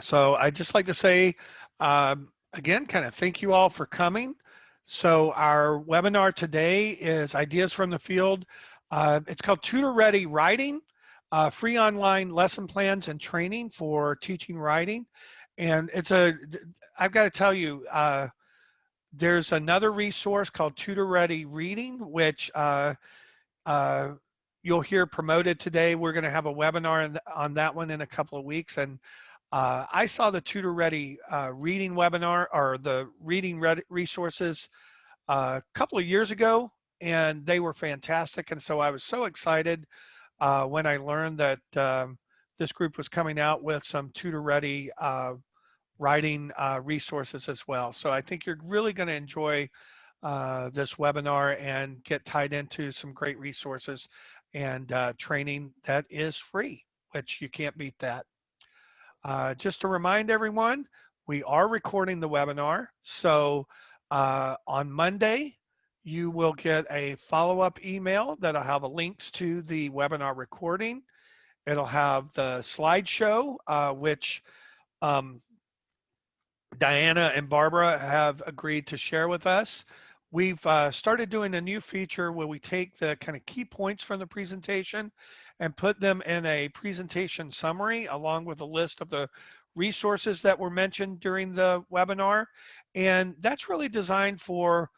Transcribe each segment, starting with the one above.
So I'd just like to say, again, kind of thank you all for coming. So our webinar today is Ideas from the Field. It's called Tutor Ready Writing, free online lesson plans and training for teaching writing. And I've got to tell you, there's another resource called Tutor Ready Reading, which uh, you'll hear promoted today. We're going to have a webinar on that one in a couple of weeks. And I saw the Tutor Ready reading webinar or the reading resources a couple of years ago, and they were fantastic. And so I was so excited when I learned that this group was coming out with some Tutor Ready writing resources as well. So I think you're really going to enjoy this webinar and get tied into some great resources and training that is free, which you can't beat that. Just to remind everyone, we are recording the webinar. So on Monday, you will get a follow-up email that'll have links to the webinar recording. It'll have the slideshow, which um, Dianna and Barbara have agreed to share with us. We've started doing a new feature where we take the kind of key points from the presentation and put them in a presentation summary along with a list of the resources that were mentioned during the webinar. And that's really designed for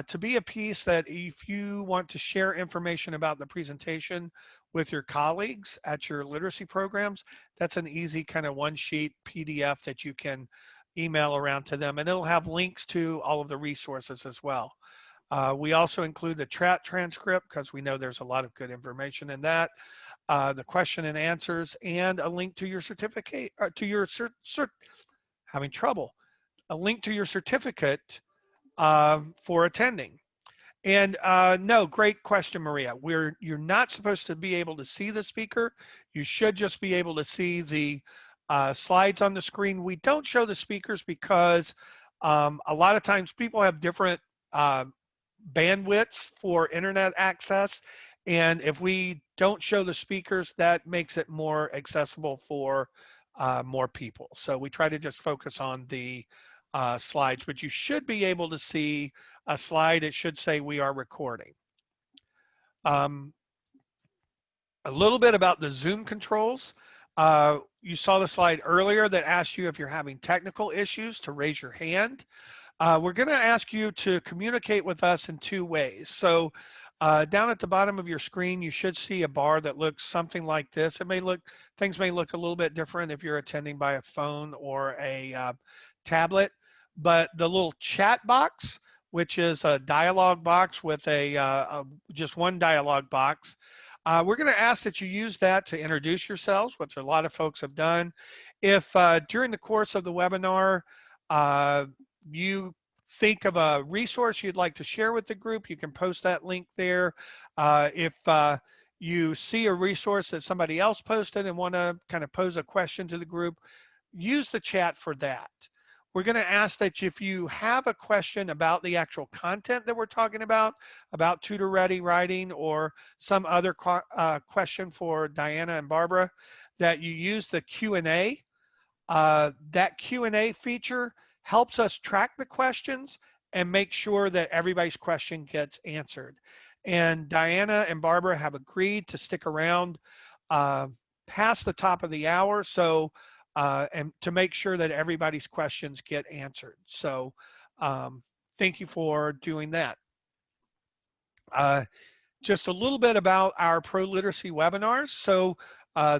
to be a piece that if you want to share information about the presentation with your colleagues at your literacy programs, that's an easy kind of one sheet PDF that you can email around to them, and it'll have links to all of the resources as well. We also include the chat transcript because we know there's a lot of good information in that, the question and answers, and a link to your certificate, to your having trouble, a link to your certificate for attending. And no, great question, Maria. You're not supposed to be able to see the speaker. You should just be able to see the slides on the screen. We don't show the speakers because a lot of times people have different uh, bandwidths for internet access. And if we don't show the speakers, that makes it more accessible for more people. So we try to just focus on the slides, but you should be able to see a slide. It should say we are recording. Um, a little bit about the Zoom controls. You saw the slide earlier that asked you if you're having technical issues to raise your hand. We're going to ask you to communicate with us in two ways. So down at the bottom of your screen, you should see a bar that looks something like this. Things may look a little bit different if you're attending by a phone or a tablet, but the little chat box, which is a dialog box with just one dialog box, we're going to ask that you use that to introduce yourselves, which a lot of folks have done. If during the course of the webinar, you think of a resource you'd like to share with the group, you can post that link there. If you see a resource that somebody else posted and want to kind of pose a question to the group, use the chat for that. We're going to ask that if you have a question about the actual content that we're talking about Tutor Ready Writing or some other question for Dianna and Barbara, that you use the Q&A. That Q&A feature helps us track the questions and make sure that everybody's question gets answered. And Dianna and Barbara have agreed to stick around uh, past the top of the hour, so and to make sure that everybody's questions get answered. So thank you for doing that. Uh, just a little bit about our pro literacy webinars. So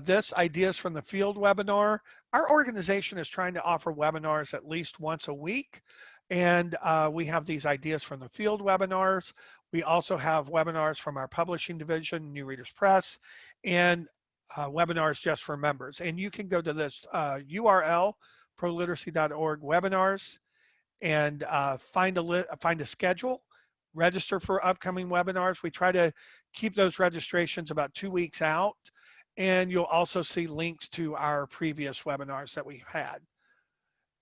this Ideas from the Field webinar, our organization is trying to offer webinars at least once a week. And we have these Ideas from the Field webinars. We also have webinars from our publishing division, New Readers Press, and webinars just for members. And you can go to this URL, proliteracy.org webinars, and find a schedule, register for upcoming webinars. We try to keep those registrations about 2 weeks out, and you'll also see links to our previous webinars that we've had.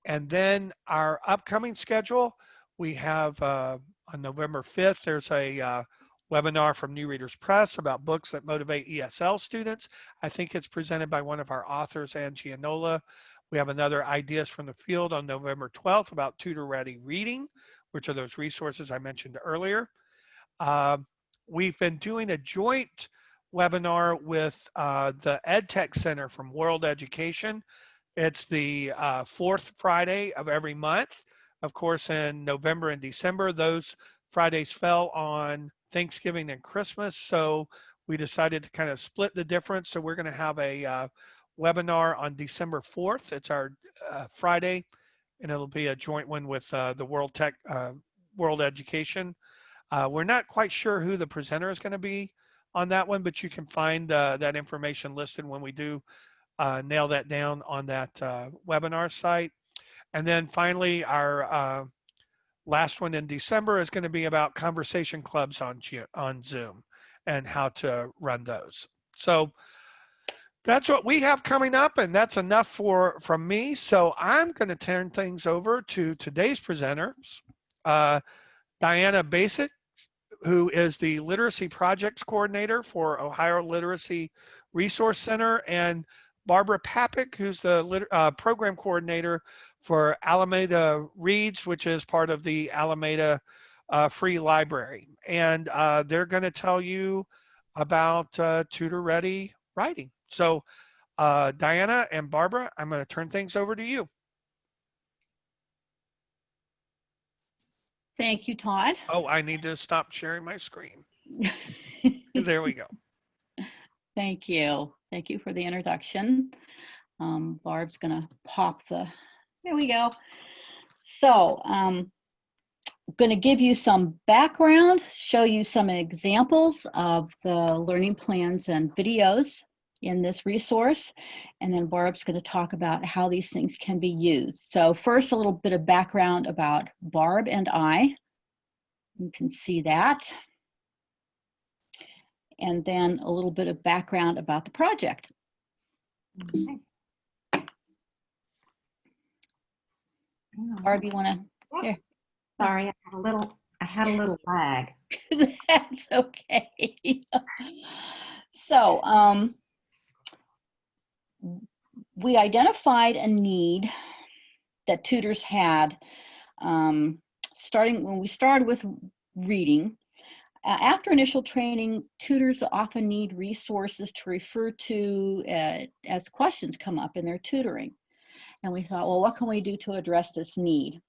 And then our upcoming schedule, we have on November 5th, there's a webinar from New Readers Press about books that motivate ESL students. I think it's presented by one of our authors, Ann Gianola. We have another Ideas from the Field on November 12th about Tutor Ready Reading, which are those resources I mentioned earlier. Uh, we've been doing a joint webinar with the EdTech Center from World Education. It's the fourth Friday of every month. Of course, in November and December, those Fridays fell on Thanksgiving and Christmas. So we decided to kind of split the difference. So we're going to have a webinar on December 4th. It's our Friday, and it'll be a joint one with the World Education. We're not quite sure who the presenter is going to be on that one, but you can find that information listed when we do nail that down on that webinar site. And then finally, our last one in December is going to be about conversation clubs on Zoom and how to run those. So that's what we have coming up, and that's enough from me. So I'm going to turn things over to today's presenters, Dianna Baycich, who is the Literacy Projects Coordinator for Ohio Literacy Resource Center, and Barbara Papik, who's the Program Coordinator for Alameda Reads, which is part of the Alameda Free Library. And they're going to tell you about Tutor Ready Writing. So Dianna and Barbara, I'm going to turn things over to you. Thank you, Todd. Oh, I need to stop sharing my screen. There we go. Thank you. Thank you for the introduction. Barb's gonna pop there we go. So I'm gonna give you some background, show you some examples of the learning plans and videos in this resource, and then Barb's gonna talk about how these things can be used. So first, a little bit of background about Barb and I. You can see that. And then a little bit of background about the project. Okay. Barb, you want to? Here. Sorry, I had a little lag. That's okay. So we identified a need that tutors had starting when we started with reading. After initial training, tutors often need resources to refer to as questions come up in their tutoring. And we thought, well, what can we do to address this need?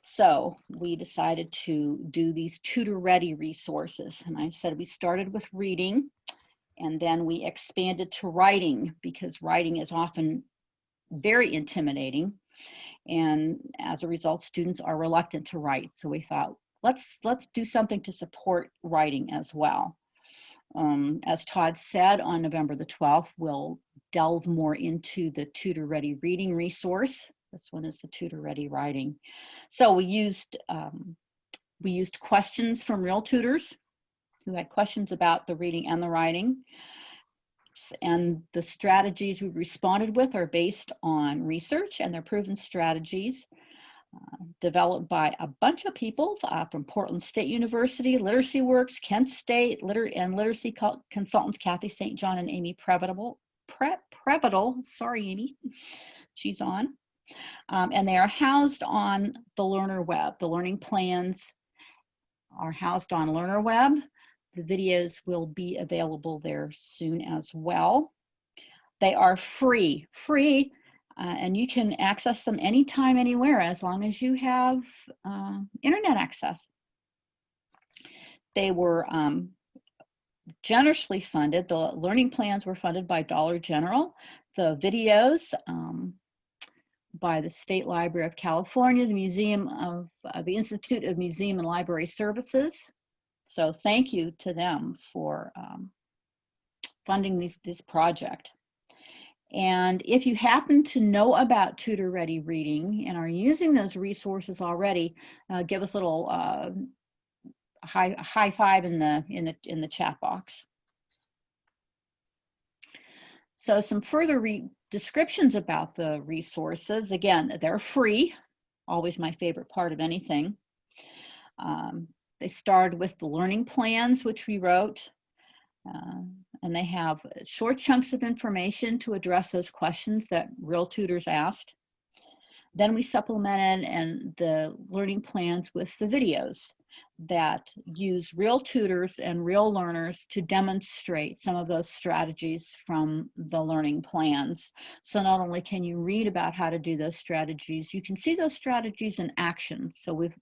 So we decided to do these Tutor Ready resources. And I said we started with reading, and then we expanded to writing, because writing is often very intimidating. And as a result, students are reluctant to write. So we thought, let's do something to support writing as well. As Todd said, on November the 12th, we'll delve more into the Tutor Ready Reading resource. This one is the Tutor Ready Writing. So we used questions from real tutors who had questions about the reading and the writing. And the strategies we responded with are based on research, and they're proven strategies developed by a bunch of people from Portland State University, Literacy Works, Kent State, and literacy consultants Kathy St. John and Amy Prevital. Sorry, Amy, she's on. And they are housed on the Learner Web. The learning plans are housed on Learner Web. The videos will be available there soon as well. They are free. And you can access them anytime, anywhere, as long as you have internet access. They were generously funded. The learning plans were funded by Dollar General. The videos by the State Library of California, the Institute of Museum and Library Services. So thank you to them for funding this project. And if you happen to know about Tutor Ready Reading and are using those resources already, give us a little high five in the chat box. So some further descriptions about the resources. Again, they're free, always my favorite part of anything. They started with the learning plans, which we wrote. And they have short chunks of information to address those questions that real tutors asked. Then we supplemented and the learning plans with the videos that use real tutors and real learners to demonstrate some of those strategies from the learning plans. So not only can you read about how to do those strategies, you can see those strategies in action. So we've,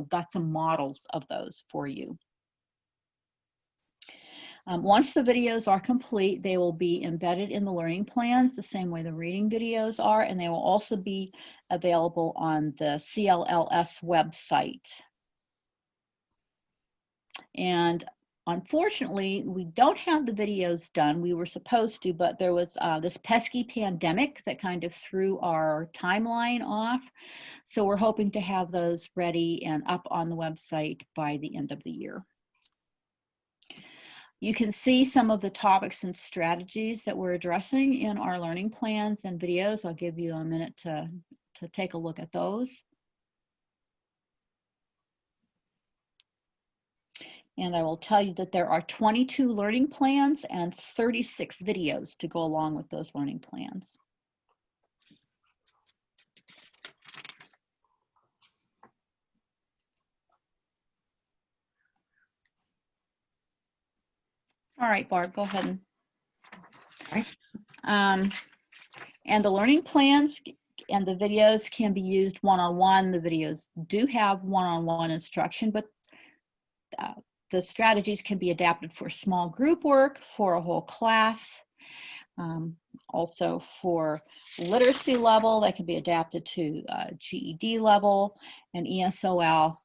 got some models of those for you. Once the videos are complete, they will be embedded in the learning plans the same way the reading videos are, and they will also be available on the CLLS website. And unfortunately, we don't have the videos done. We were supposed to, but there was this pesky pandemic that kind of threw our timeline off. So we're hoping to have those ready and up on the website by the end of the year. You can see some of the topics and strategies that we're addressing in our learning plans and videos. I'll give you a minute to take a look at those. And I will tell you that there are 22 learning plans and 36 videos to go along with those learning plans. All right, Barb, go ahead. And the learning plans and the videos can be used one-on-one. The videos do have one-on-one instruction, but the strategies can be adapted for small group work, for a whole class, also for literacy level. That can be adapted to GED level and ESOL.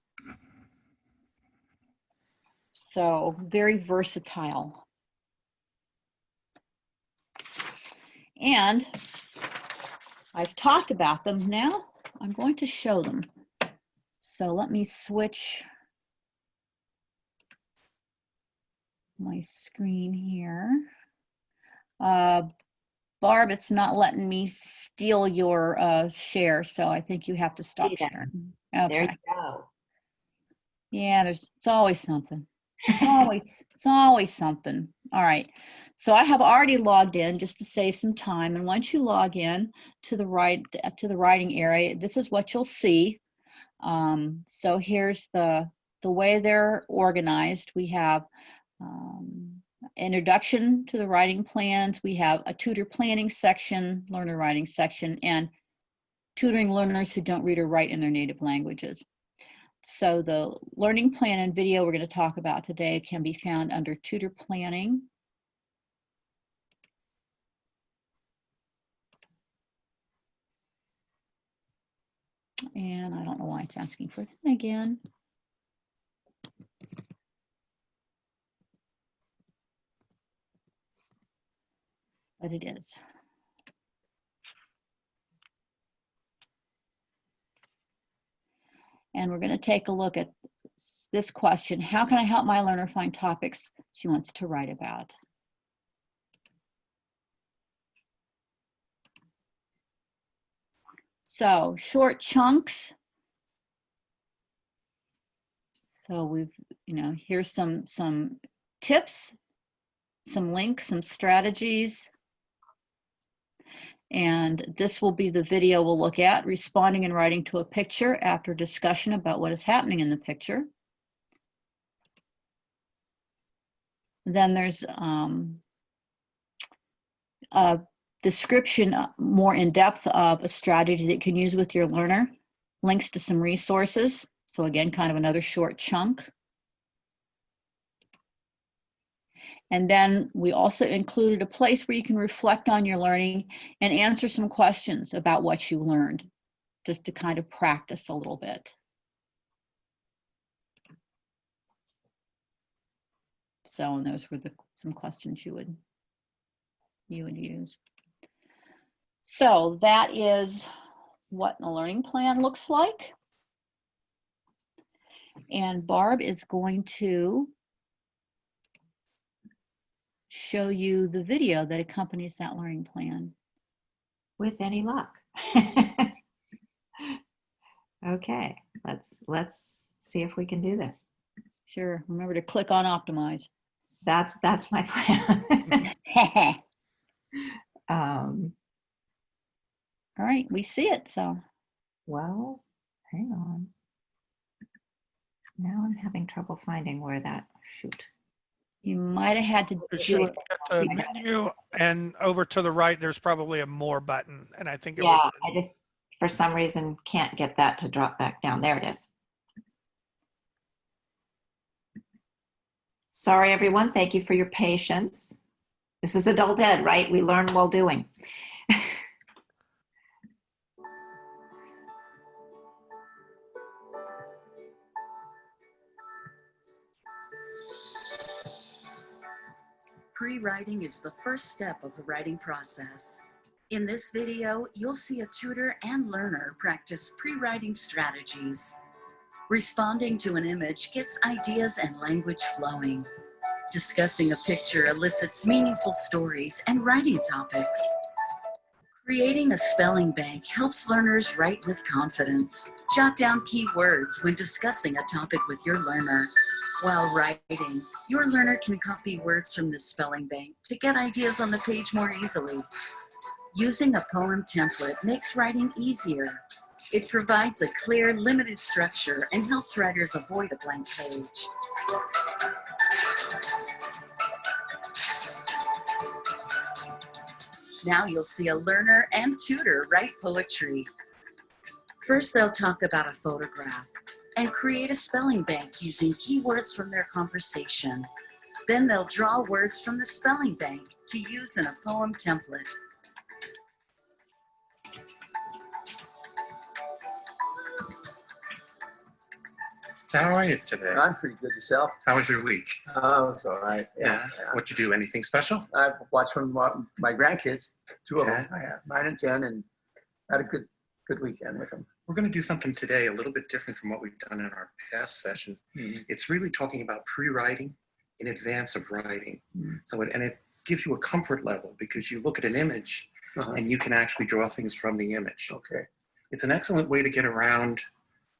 So very versatile. And I've talked about them. Now I'm going to show them. So let me switch my screen here. Barb, it's not letting me steal your share, so I think you have to stop sharing. Okay. There you go. Yeah, it's always something. It's always something. All right. So I have already logged in just to save some time. And once you log in to the writing area, this is what you'll see. So here's the way they're organized. We have introduction to the writing plans. We have a tutor planning section, learner writing section, and tutoring learners who don't read or write in their native languages. So the learning plan and video we're going to talk about today can be found under tutor planning. And I don't know why it's asking for it again. But it is. And we're going to take a look at this question. How can I help my learner find topics she wants to write about? So short chunks. So we've, here's some tips, some links, some strategies. And this will be the video we'll look at, responding and writing to a picture after discussion about what is happening in the picture. Then there's a description more in depth of a strategy that you can use with your learner, links to some resources. So again, kind of another short chunk. And then we also included a place where you can reflect on your learning and answer some questions about what you learned, just to kind of practice a little bit. So, and those were some questions you would use. So that is what the learning plan looks like. And Barb is going to show you the video that accompanies that learning plan. With any luck. Okay, let's see if we can do this. Sure. Remember to click on optimize. That's my plan. All right, we see it, so. Well, hang on. Now I'm having trouble finding where that, shoot. You might have had to You do should it. get the menu, and over to the right, there's probably a more button. And I think it Yeah, was. I just, for some reason, can't get that to drop back down. There it is. Sorry, everyone. Thank you for your patience. This is adult ed, right? We learn while doing. Pre-writing is the first step of the writing process. In this video, you'll see a tutor and learner practice pre-writing strategies. Responding to an image gets ideas and language flowing. Discussing a picture elicits meaningful stories and writing topics. Creating a spelling bank helps learners write with confidence. Jot down key words when discussing a topic with your learner. While writing, your learner can copy words from the spelling bank to get ideas on the page more easily. Using a poem template makes writing easier. It provides a clear, limited structure and helps writers avoid a blank page. Now you'll see a learner and tutor write poetry. First, they'll talk about a photograph and create a spelling bank using keywords from their conversation. Then they'll draw words from the spelling bank to use in a poem template. So how are you today? I'm pretty good. Yourself? How was your week? Oh, it's all right. Yeah. What'd you do? Anything special? I watched from my grandkids, two of Okay. them. I have 9 and 10, and had a good weekend with them. We're going to do something today a little bit different from what we've done in our past sessions. Mm-hmm. It's really talking about pre-writing in advance of writing. Mm-hmm. So it gives you a comfort level because you look at an image Uh-huh. and you can actually draw things from the image. Okay. It's an excellent way to get around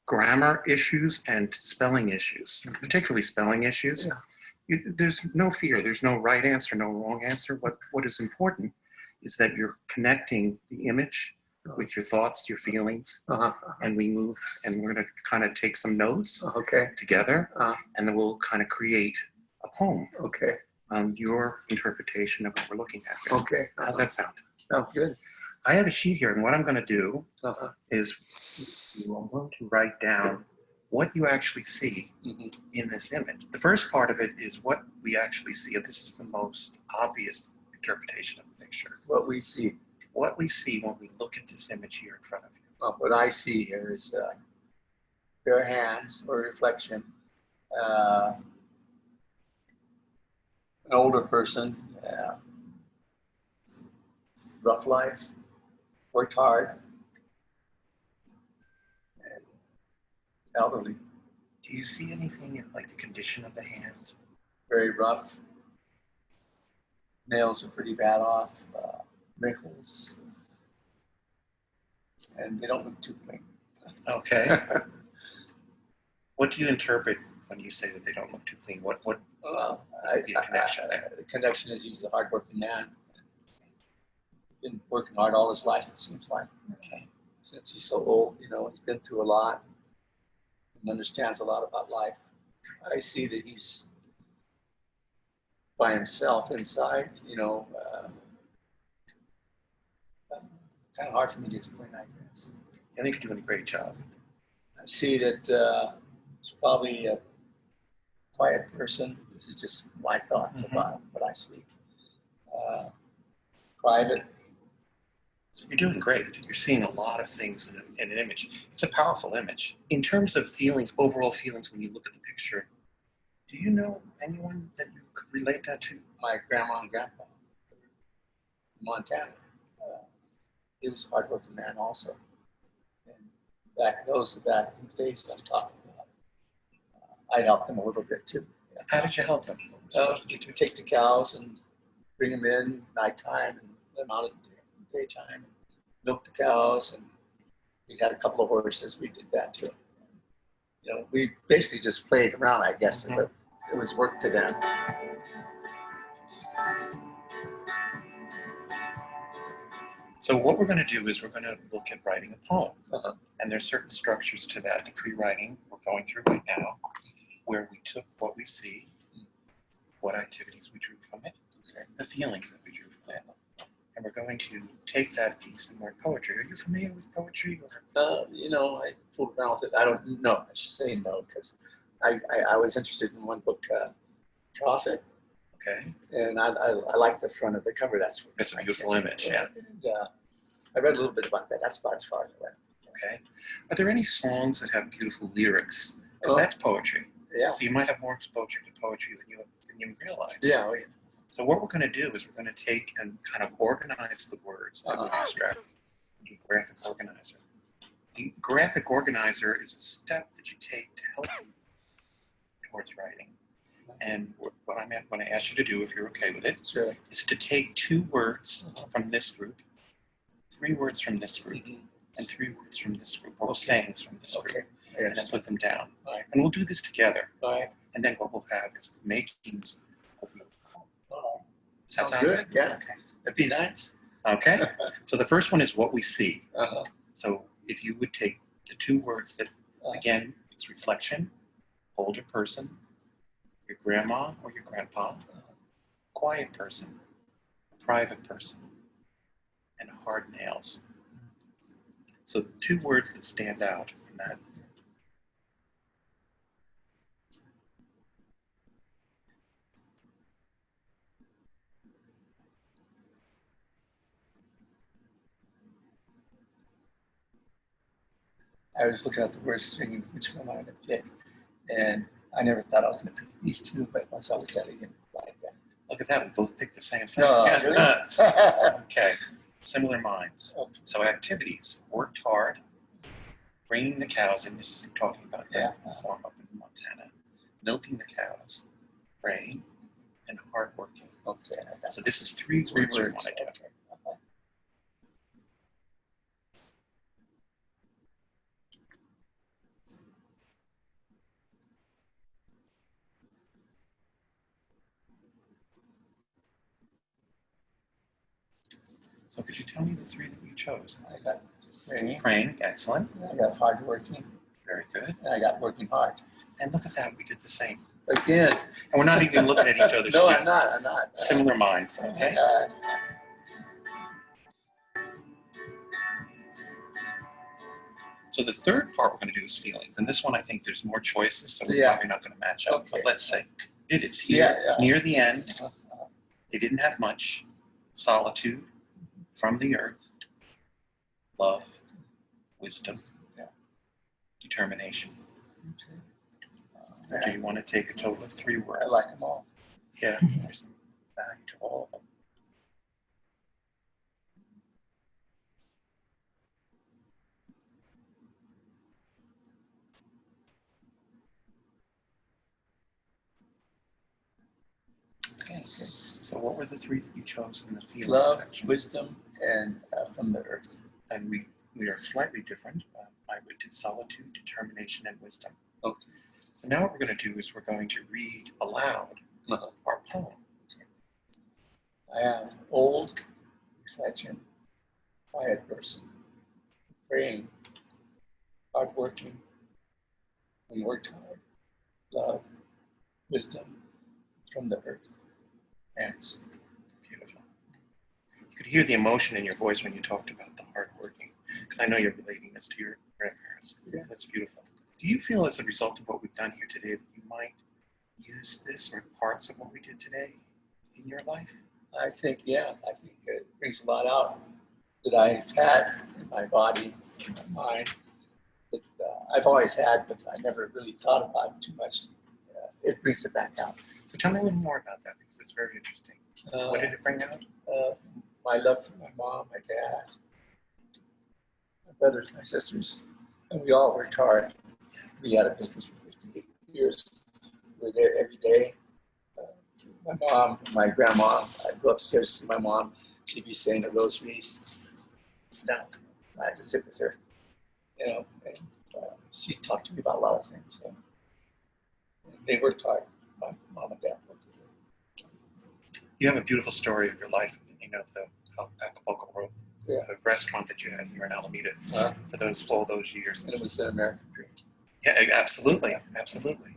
grammar issues and spelling issues, particularly spelling issues. Yeah. There's no fear. There's no right answer, no wrong answer. What is important is that you're connecting the image with your thoughts, your feelings, Uh-huh. and we move, and we're going to kind of take some notes Okay. together, Uh, and then we'll kind of create a poem okay. on your interpretation of what we're looking at here. Okay. How's that sound? Sounds good. I have a sheet here, and what I'm going to do Uh-huh. is I'm going to write down what you actually see Mm-hmm. in this image. The first part of it is what we actually see, and this is the most obvious interpretation of the picture. What we see, What we see when we look at this image here in front of you. what I see here is bare hands or reflection. An older person, rough life, worked hard, and elderly, Do you see anything in like the condition of the hands? very rough. Nails are pretty bad off, wrinkles, and they don't look too clean. Okay. What do you interpret when you say that they don't look too clean? What Well, could be a connection there? the connection is he's a hardworking man. Been working hard all his life, it seems like. Okay. Since he's so old, he's been through a lot and understands a lot about life. I see that he's by himself inside, kind of hard for me to explain, I guess. I think you're doing a great job. I see that he's probably a quiet person. This is just my thoughts about what I see. Private. You're doing great. You're seeing a lot of things in an image. It's a powerful image. In terms of feelings, overall feelings, when you look at the picture, do you know anyone that you could relate that to? My grandma and grandpa in Montana. He was a hardworking man also. And back in the days I'm talking about, I helped them a little bit too. How did you help them? You can take the cows and bring them in nighttime and let them out at daytime and milk the cows. And we had a couple of horses. We did that too. We basically just played around, I guess, but it was work to them. So what we're going to do is we're going to look at writing a poem. And there's certain structures to that. The pre-writing we're going through right now, where we took what we see, what activities we drew from it, the feelings that we drew from it. And we're going to take that piece and write poetry. Are you familiar with poetry? Or? You know, I fooled around with it. I don't know. I should say no, because I was interested in one book, Prophet. Okay. And I like the front of the cover. That's It's a beautiful image, yeah. And, I read a little bit about that. That's about as far as I went. Okay. Are there any songs that have beautiful lyrics? Because that's poetry. Yeah. So you might have more exposure to poetry than you realize. Yeah. Oh, yeah. So what we're going to do is we're going to take and kind of organize the words that we extract from the graphic organizer. The graphic organizer is a step that you take to help you towards writing. And what I ask you to do, if you're okay with it, Sure. is to take 2 words from this group, 3 words from this group, and 3 words from this group, or sayings from this group, and then put them down. Right. And we'll do this together. Right. And then what we'll have is the makings of the poem. Does that Sounds sound good? Yeah. Okay. That'd be nice. Okay. So the first one is what we see. Uh-huh. So if you would take the 2 words that, again, it's reflection, older person, your grandma or your grandpa, quiet person, private person, and hard nails. So 2 words that stand out in that. I was looking at the word string, which one I wanted to pick, and I never thought I was going to pick these 2, but once I looked at it, I didn't like that. Look at that, we both picked the same thing. No, Yeah. really? Okay, similar minds. Okay. So activities, worked hard, bringing the cows in, this is talking about that farm up in Montana, milking the cows, praying, and hardworking. Okay. So this is 3 words you want to do. Okay. So could you tell me the 3 that you chose? I got praying. Praying, excellent, I got hardworking. very good. And I got working hard. And look at that, we did the same. Again. And we're not even looking at each other's No, sheet. I'm not. Similar minds, okay? So the third part we're going to do is feelings. And this one, I think there's more choices, so we're probably not going to match up. Okay. But let's say it is here, near the end. They didn't have much. Solitude, from the earth, love, wisdom, determination. Do you want to take a total of 3 words? I like them all. Yeah, there's some value to all of them. Okay, so what were the 3 that you chose in the feeling Love, section? wisdom, and from the earth. And we are slightly different. I did solitude, determination, and wisdom. Okay. So now what we're going to do is we're going to read aloud our poem. I have old, reflection, quiet person, praying, hardworking, and worked hard, love, wisdom, from the earth. Ants. Beautiful. You could hear the emotion in your voice when you talked about the hardworking, because I know you're relating this to your grandparents. Yeah. That's beautiful. Do you feel as a result of what we've done here today that you might use this or parts of what we did today in your life? I think, yeah, I think it brings a lot out that I've had in my body, in my mind, that I've always had, but I never really thought about it too much. It brings it back out. So tell me a little more about that, because it's very interesting. What did it bring out? My love for my mom, my dad, my brothers, my sisters, and we all worked hard. We had a business for 58 years. We were there every day. My mom, my grandma, I'd go upstairs to see my mom. She'd be saying the rosaries. Sit down. I had to sit with her, and she talked to me about a lot of things. So they worked hard. My mom and dad worked hard. You have a beautiful story of your life. You know, the Acapulco Road, Yeah. the restaurant that you had here in Alameda Uh, for all those years. and it was an American dream. Yeah, absolutely, absolutely.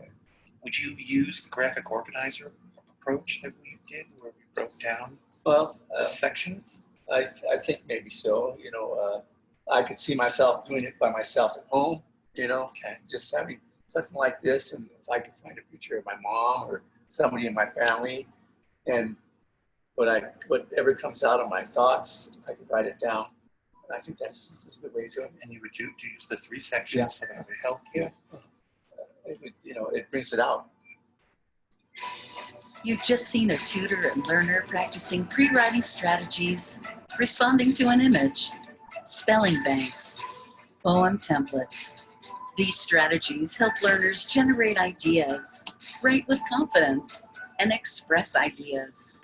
Would you use the graphic organizer approach that we did, where we broke down Well, the sections? I think maybe so. You know, I could see myself doing it by myself at home. You know, Okay. just having something like this, and if I could find a picture of my mom or somebody in my family, and whatever comes out of my thoughts, I could write it down. And I think that's a good way to do it. And you would use the 3 sections Yeah. so that it would help you. You know, it brings it out. You've just seen a tutor and learner practicing pre-writing strategies, responding to an image, spelling banks, poem templates. These strategies help learners generate ideas, write with confidence, and express ideas.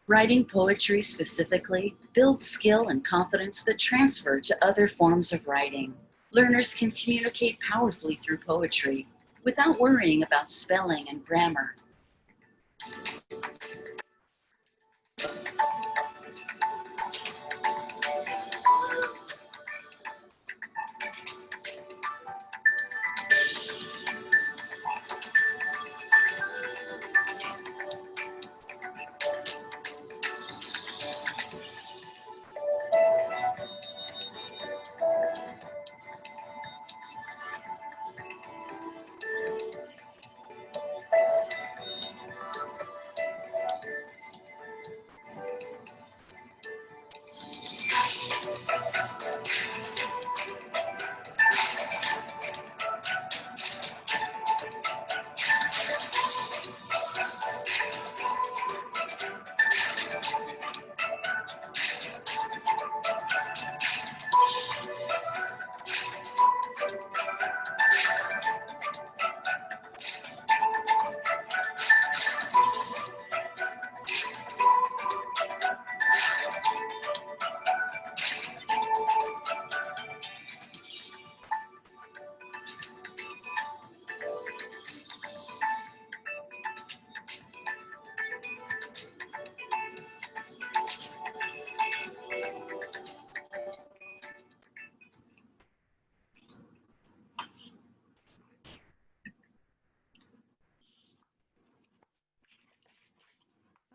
Writing poetry specifically builds skill and confidence that transfer to other forms of writing. Learners can communicate powerfully through poetry without worrying about spelling and grammar.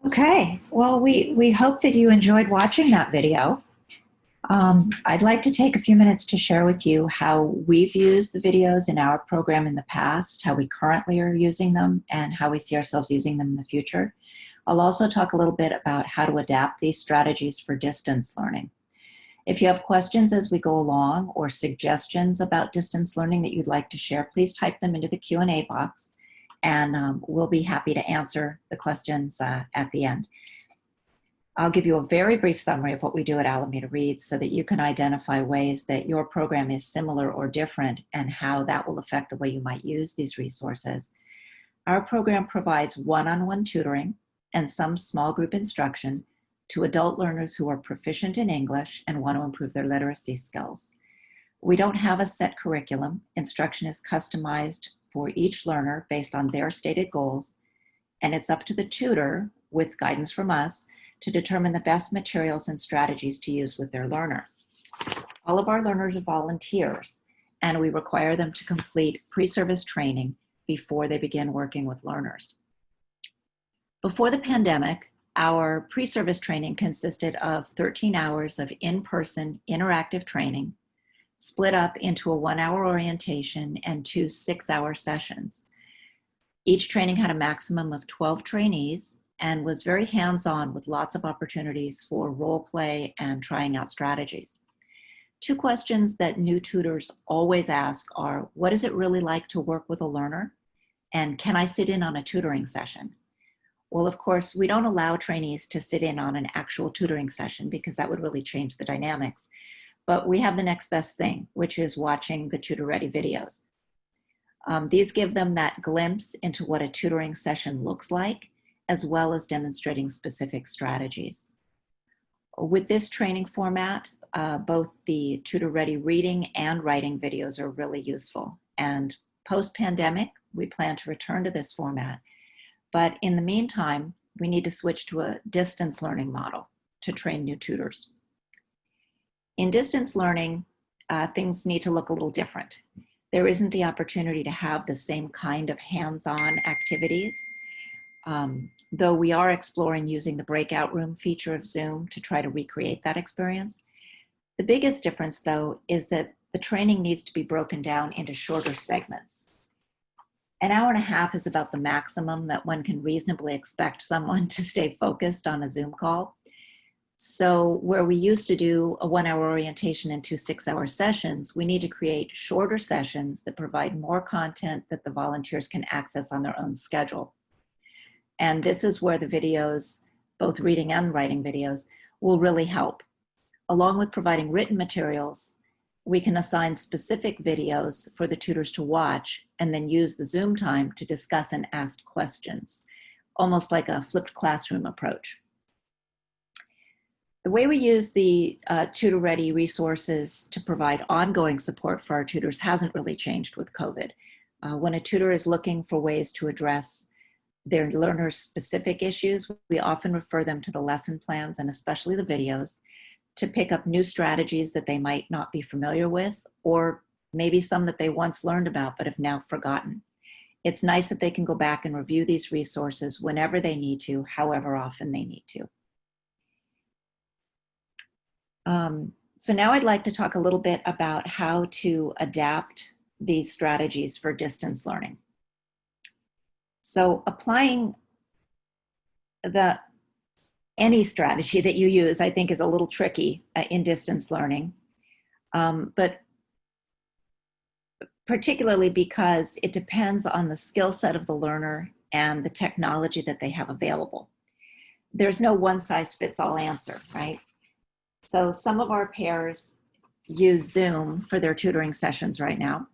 Okay, well, we hope that you enjoyed watching that video. I'd like to take a few minutes to share with you how we've used the videos in our program in the past, how we currently are using them, and how we see ourselves using them in the future. I'll also talk a little bit about how to adapt these strategies for distance learning. If you have questions as we go along or suggestions about distance learning that you'd like to share, please type them into the Q&A box, and we'll be happy to answer the questions at the end. I'll give you a very brief summary of what we do at Alameda Reads so that you can identify ways that your program is similar or different and how that will affect the way you might use these resources. Our program provides one-on-one tutoring and some small group instruction to adult learners who are proficient in English and want to improve their literacy skills. We don't have a set curriculum. Instruction is customized for each learner based on their stated goals, and it's up to the tutor, with guidance from us, to determine the best materials and strategies to use with their learner. All of our learners are volunteers, and we require them to complete pre-service training before they begin working with learners. Before the pandemic, our pre-service training consisted of 13 hours of in-person interactive training, split up into a 1-hour orientation and 2 6-hour sessions. Each training had a maximum of 12 trainees and was very hands-on with lots of opportunities for role play and trying out strategies. 2 questions that new tutors always ask are, what is it really like to work with a learner? And can I sit in on a tutoring session? Well, of course, we don't allow trainees to sit in on an actual tutoring session because that would really change the dynamics. But we have the next best thing, which is watching the Tutor Ready videos. These give them that glimpse into what a tutoring session looks like, as well as demonstrating specific strategies. With this training format, both the Tutor Ready reading and writing videos are really useful. And post-pandemic, we plan to return to this format. But in the meantime, we need to switch to a distance learning model to train new tutors. In distance learning, things need to look a little different. There isn't the opportunity to have the same kind of hands-on activities, though we are exploring using the breakout room feature of Zoom to try to recreate that experience. The biggest difference, though, is that the training needs to be broken down into shorter segments. An hour and a half is about the maximum that one can reasonably expect someone to stay focused on a Zoom call. So where we used to do a 1 hour orientation into 6 hour sessions, we need to create shorter sessions that provide more content that the volunteers can access on their own schedule. And this is where the videos, both reading and writing videos, will really help. Along with providing written materials, we can assign specific videos for the tutors to watch and then use the Zoom time to discuss and ask questions, almost like a flipped classroom approach. The way we use the Tutor Ready resources to provide ongoing support for our tutors hasn't really changed with COVID. When a tutor is looking for ways to address their learners' specific issues, we often refer them to the lesson plans and especially the videos to pick up new strategies that they might not be familiar with, or maybe some that they once learned about but have now forgotten. It's nice that they can go back and review these resources whenever they need to, however often they need to. So now I'd like to talk a little bit about how to adapt these strategies for distance learning. So applying any strategy that you use, I think, is a little tricky in distance learning, but particularly because it depends on the skill set of the learner and the technology that they have available. There's no one-size-fits-all answer, right? So some of our pairs use Zoom for their tutoring sessions right now.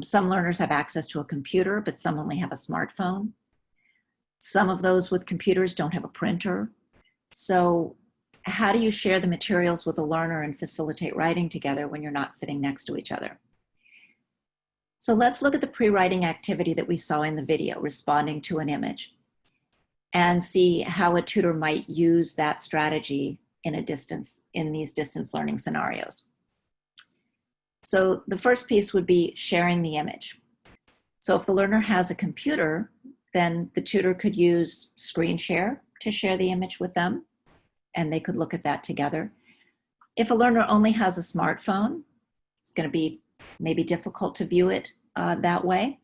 Some learners have access to a computer, but some only have a smartphone. Some of those with computers don't have a printer. So how do you share the materials with a learner and facilitate writing together when you're not sitting next to each other? So let's look at the pre-writing activity that we saw in the video, responding to an image, and see how a tutor might use that strategy in these distance learning scenarios. So the first piece would be sharing the image. So if the learner has a computer, then the tutor could use screen share to share the image with them, and they could look at that together. If a learner only has a smartphone, it's going to be maybe difficult to view it that way.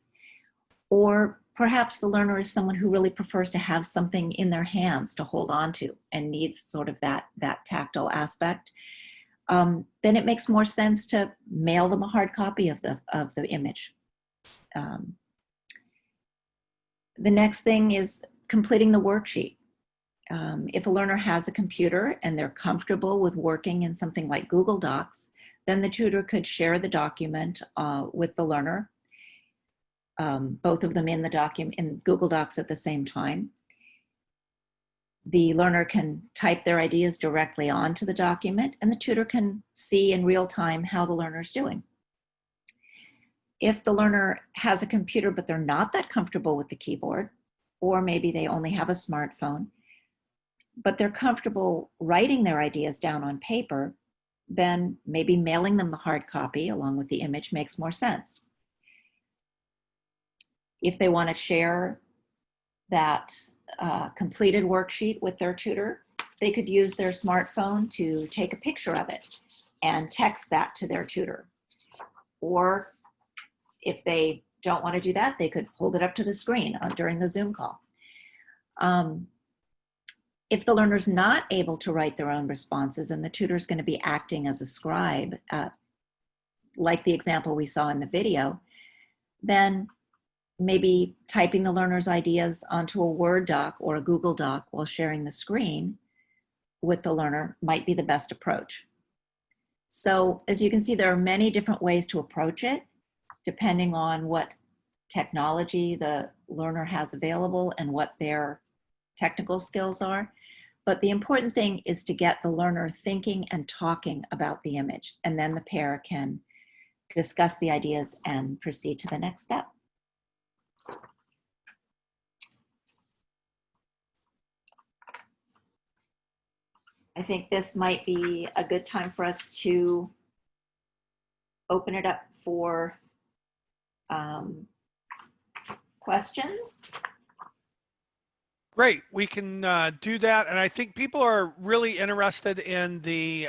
Or perhaps the learner is someone who really prefers to have something in their hands to hold on to and needs sort of that tactile aspect. Then it makes more sense to mail them a hard copy of the image. The next thing is completing the worksheet. If a learner has a computer and they're comfortable with working in something like Google Docs, then the tutor could share the document with the learner, both of them in Google Docs at the same time. The learner can type their ideas directly onto the document, and the tutor can see in real time how the learner's doing. If the learner has a computer but they're not that comfortable with the keyboard, or maybe they only have a smartphone, but they're comfortable writing their ideas down on paper, then maybe mailing them the hard copy along with the image makes more sense. If they want to share that completed worksheet with their tutor, they could use their smartphone to take a picture of it and text that to their tutor. Or if they don't want to do that, they could hold it up to the screen during the Zoom call. If the learner's not able to write their own responses and the tutor's going to be acting as a scribe, like the example we saw in the video, then maybe typing the learner's ideas onto a Word doc or a Google Doc while sharing the screen with the learner might be the best approach. So as you can see, there are many different ways to approach it, depending on what technology the learner has available and what their technical skills are. But the important thing is to get the learner thinking and talking about the image, and then the pair can discuss the ideas and proceed to the next step. I think this might be a good time for us to open it up for questions. Great, we can do that. And I think people are really interested in the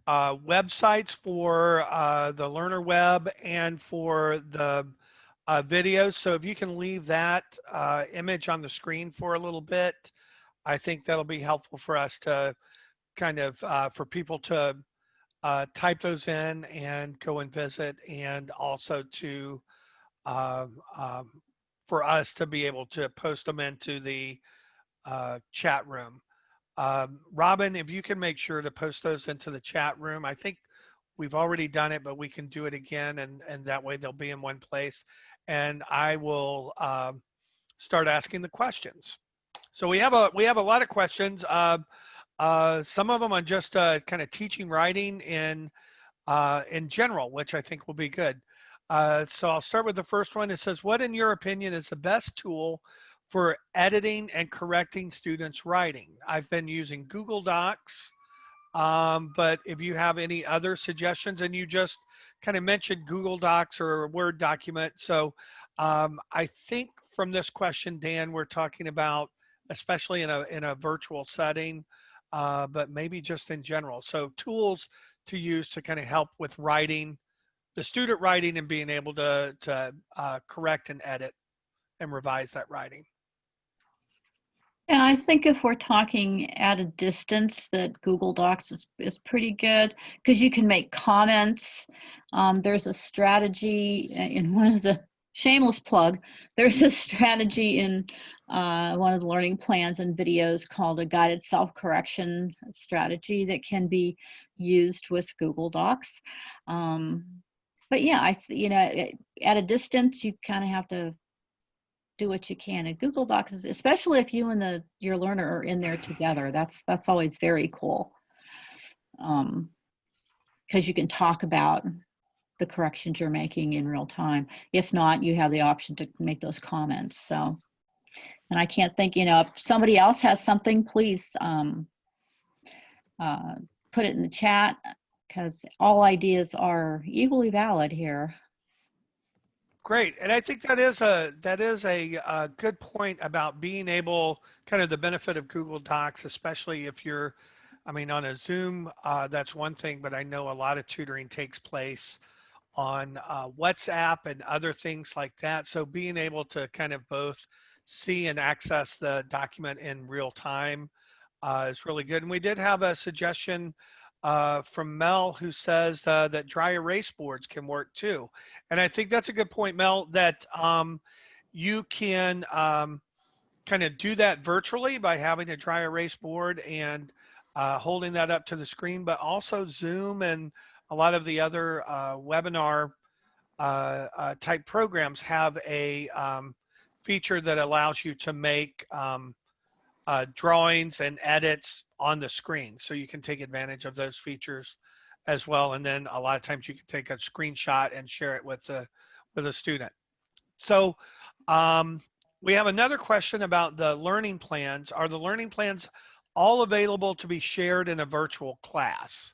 websites for the Learner Web and for the videos. So if you can leave that image on the screen for a little bit, I think that'll be helpful for us to kind of, for people to type those in and go and visit, and also to, for us to be able to post them into the chat room. Robin, if you can make sure to post those into the chat room. I think we've already done it, but we can do it again, and that way they'll be in one place. And I will start asking the questions. So we have a lot of questions. Some of them on just kind of teaching writing in general, which I think will be good. So I'll start with the first one. It says, what in your opinion is the best tool for editing and correcting students' writing? I've been using Google Docs, but if you have any other suggestions, and you just kind of mentioned Google Docs or a Word document. So I think from this question, Dan, we're talking about, especially in a virtual setting, but maybe just in general. So tools to use to kind of help with writing, the student writing, and being able to correct and edit and revise that writing. Yeah, I think if we're talking at a distance, that Google Docs is pretty good, because you can make comments. There's a strategy in one of the, shameless plug, there's a strategy in one of the learning plans and videos called a guided self-correction strategy that can be used with Google Docs. But yeah, at a distance, you kind of have to do what you can. And Google Docs is, especially if you and your learner are in there together, that's always very cool, because you can talk about the corrections you're making in real time. If not, you have the option to make those comments. So, and I can't think, if somebody else has something, please put it in the chat, because all ideas are equally valid here. Great, and I think that is a good point about being able, kind of the benefit of Google Docs, especially if you're, on a Zoom, that's one thing, but I know a lot of tutoring takes place on WhatsApp and other things like that. So being able to kind of both see and access the document in real time is really good. And we did have a suggestion from Mel, who says that dry erase boards can work too. And I think that's a good point, Mel, that you can kind of do that virtually by having a dry erase board and holding that up to the screen, but also Zoom and a lot of the other webinar type programs have a feature that allows you to make drawings and edits on the screen. So you can take advantage of those features as well. And then a lot of times you can take a screenshot and share it with the student. So we have another question about the learning plans. Are the learning plans all available to be shared in a virtual class?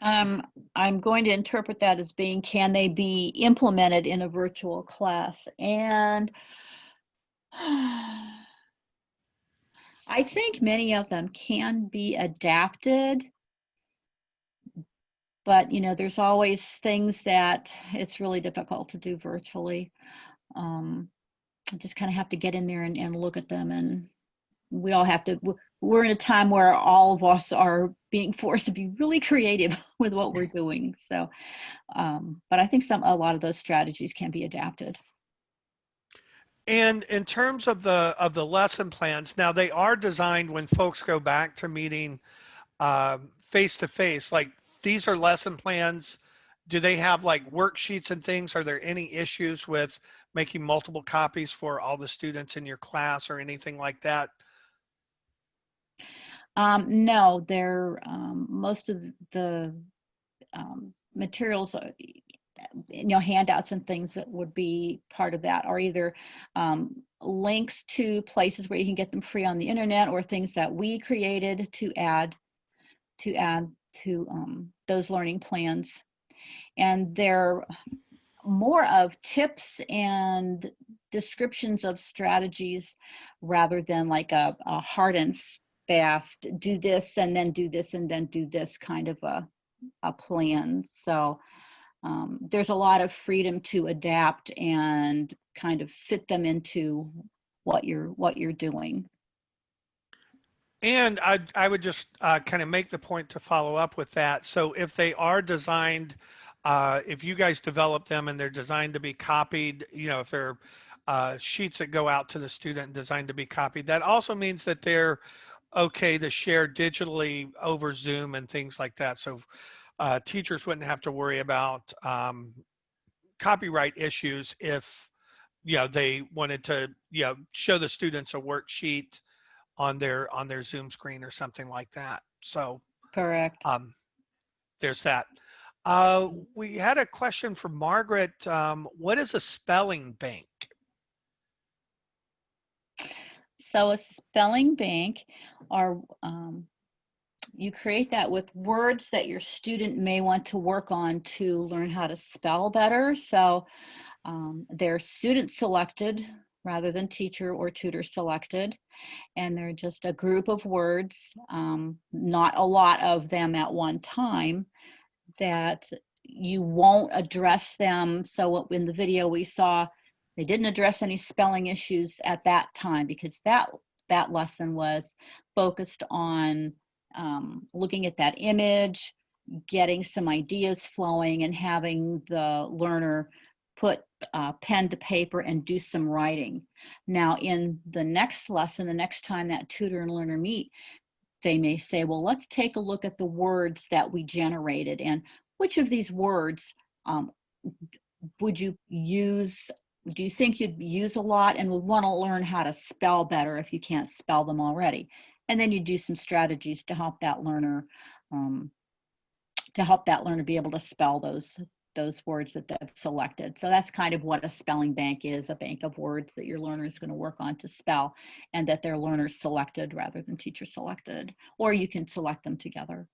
I'm going to interpret that as being, can they be implemented in a virtual class? And I think many of them can be adapted, but there's always things that it's really difficult to do virtually. Just kind of have to get in there and look at them, and we all have to, we're in a time where all of us are being forced to be really creative with what we're doing. So, but I think a lot of those strategies can be adapted. And in terms of the lesson plans, now they are designed when folks go back to meeting face to face. Like, these are lesson plans. Do they have like worksheets and things? Are there any issues with making multiple copies for all the students in your class or anything like that? No, they're most of the materials, handouts and things that would be part of that are either links to places where you can get them free on the internet, or things that we created to add to those learning plans. And they're more of tips and descriptions of strategies rather than like a hard and fast, do this and then do this and then do this kind of a plan. So there's a lot of freedom to adapt and kind of fit them into what you're doing. And I would just kind of make the point to follow up with that. So if they are designed, if you guys develop them and they're designed to be copied, if they're sheets that go out to the student designed to be copied, that also means that they're okay to share digitally over Zoom and things like that. So teachers wouldn't have to worry about copyright issues if they wanted to show the students a worksheet on their Zoom screen or something like that. So Correct. there's that. We had a question from Margaret. What is a spelling bank? So a spelling bank are you create that with words that your student may want to work on to learn how to spell better. So they're student selected rather than teacher or tutor selected. And they're just a group of words, not a lot of them at one time, that you won't address them. So in the video we saw, they didn't address any spelling issues at that time, because that lesson was focused on looking at that image, getting some ideas flowing, and having the learner put pen to paper and do some writing. Now in the next lesson, the next time that tutor and learner meet, they may say, well, let's take a look at the words that we generated, and which of these words would you use, do you think you'd use a lot and would want to learn how to spell better if you can't spell them already? And then you do some strategies to help that learner be able to spell those words that they've selected. So that's kind of what a spelling bank is, a bank of words that your learner is going to work on to spell, and that their learners selected rather than teacher selected, or you can select them together.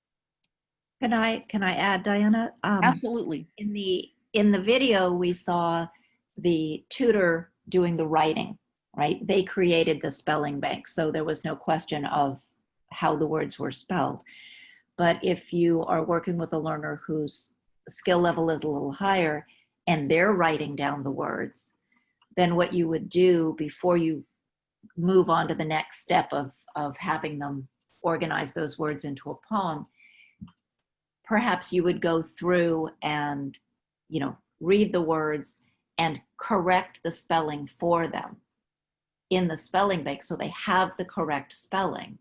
Can I add, Dianna? Absolutely. In the video, we saw the tutor doing the writing, right? They created the spelling bank, so there was no question of how the words were spelled. But if you are working with a learner whose skill level is a little higher and they're writing down the words, then what you would do before you move on to the next step of having them organize those words into a poem, perhaps you would go through and read the words and correct the spelling for them in the spelling bank so they have the correct spelling.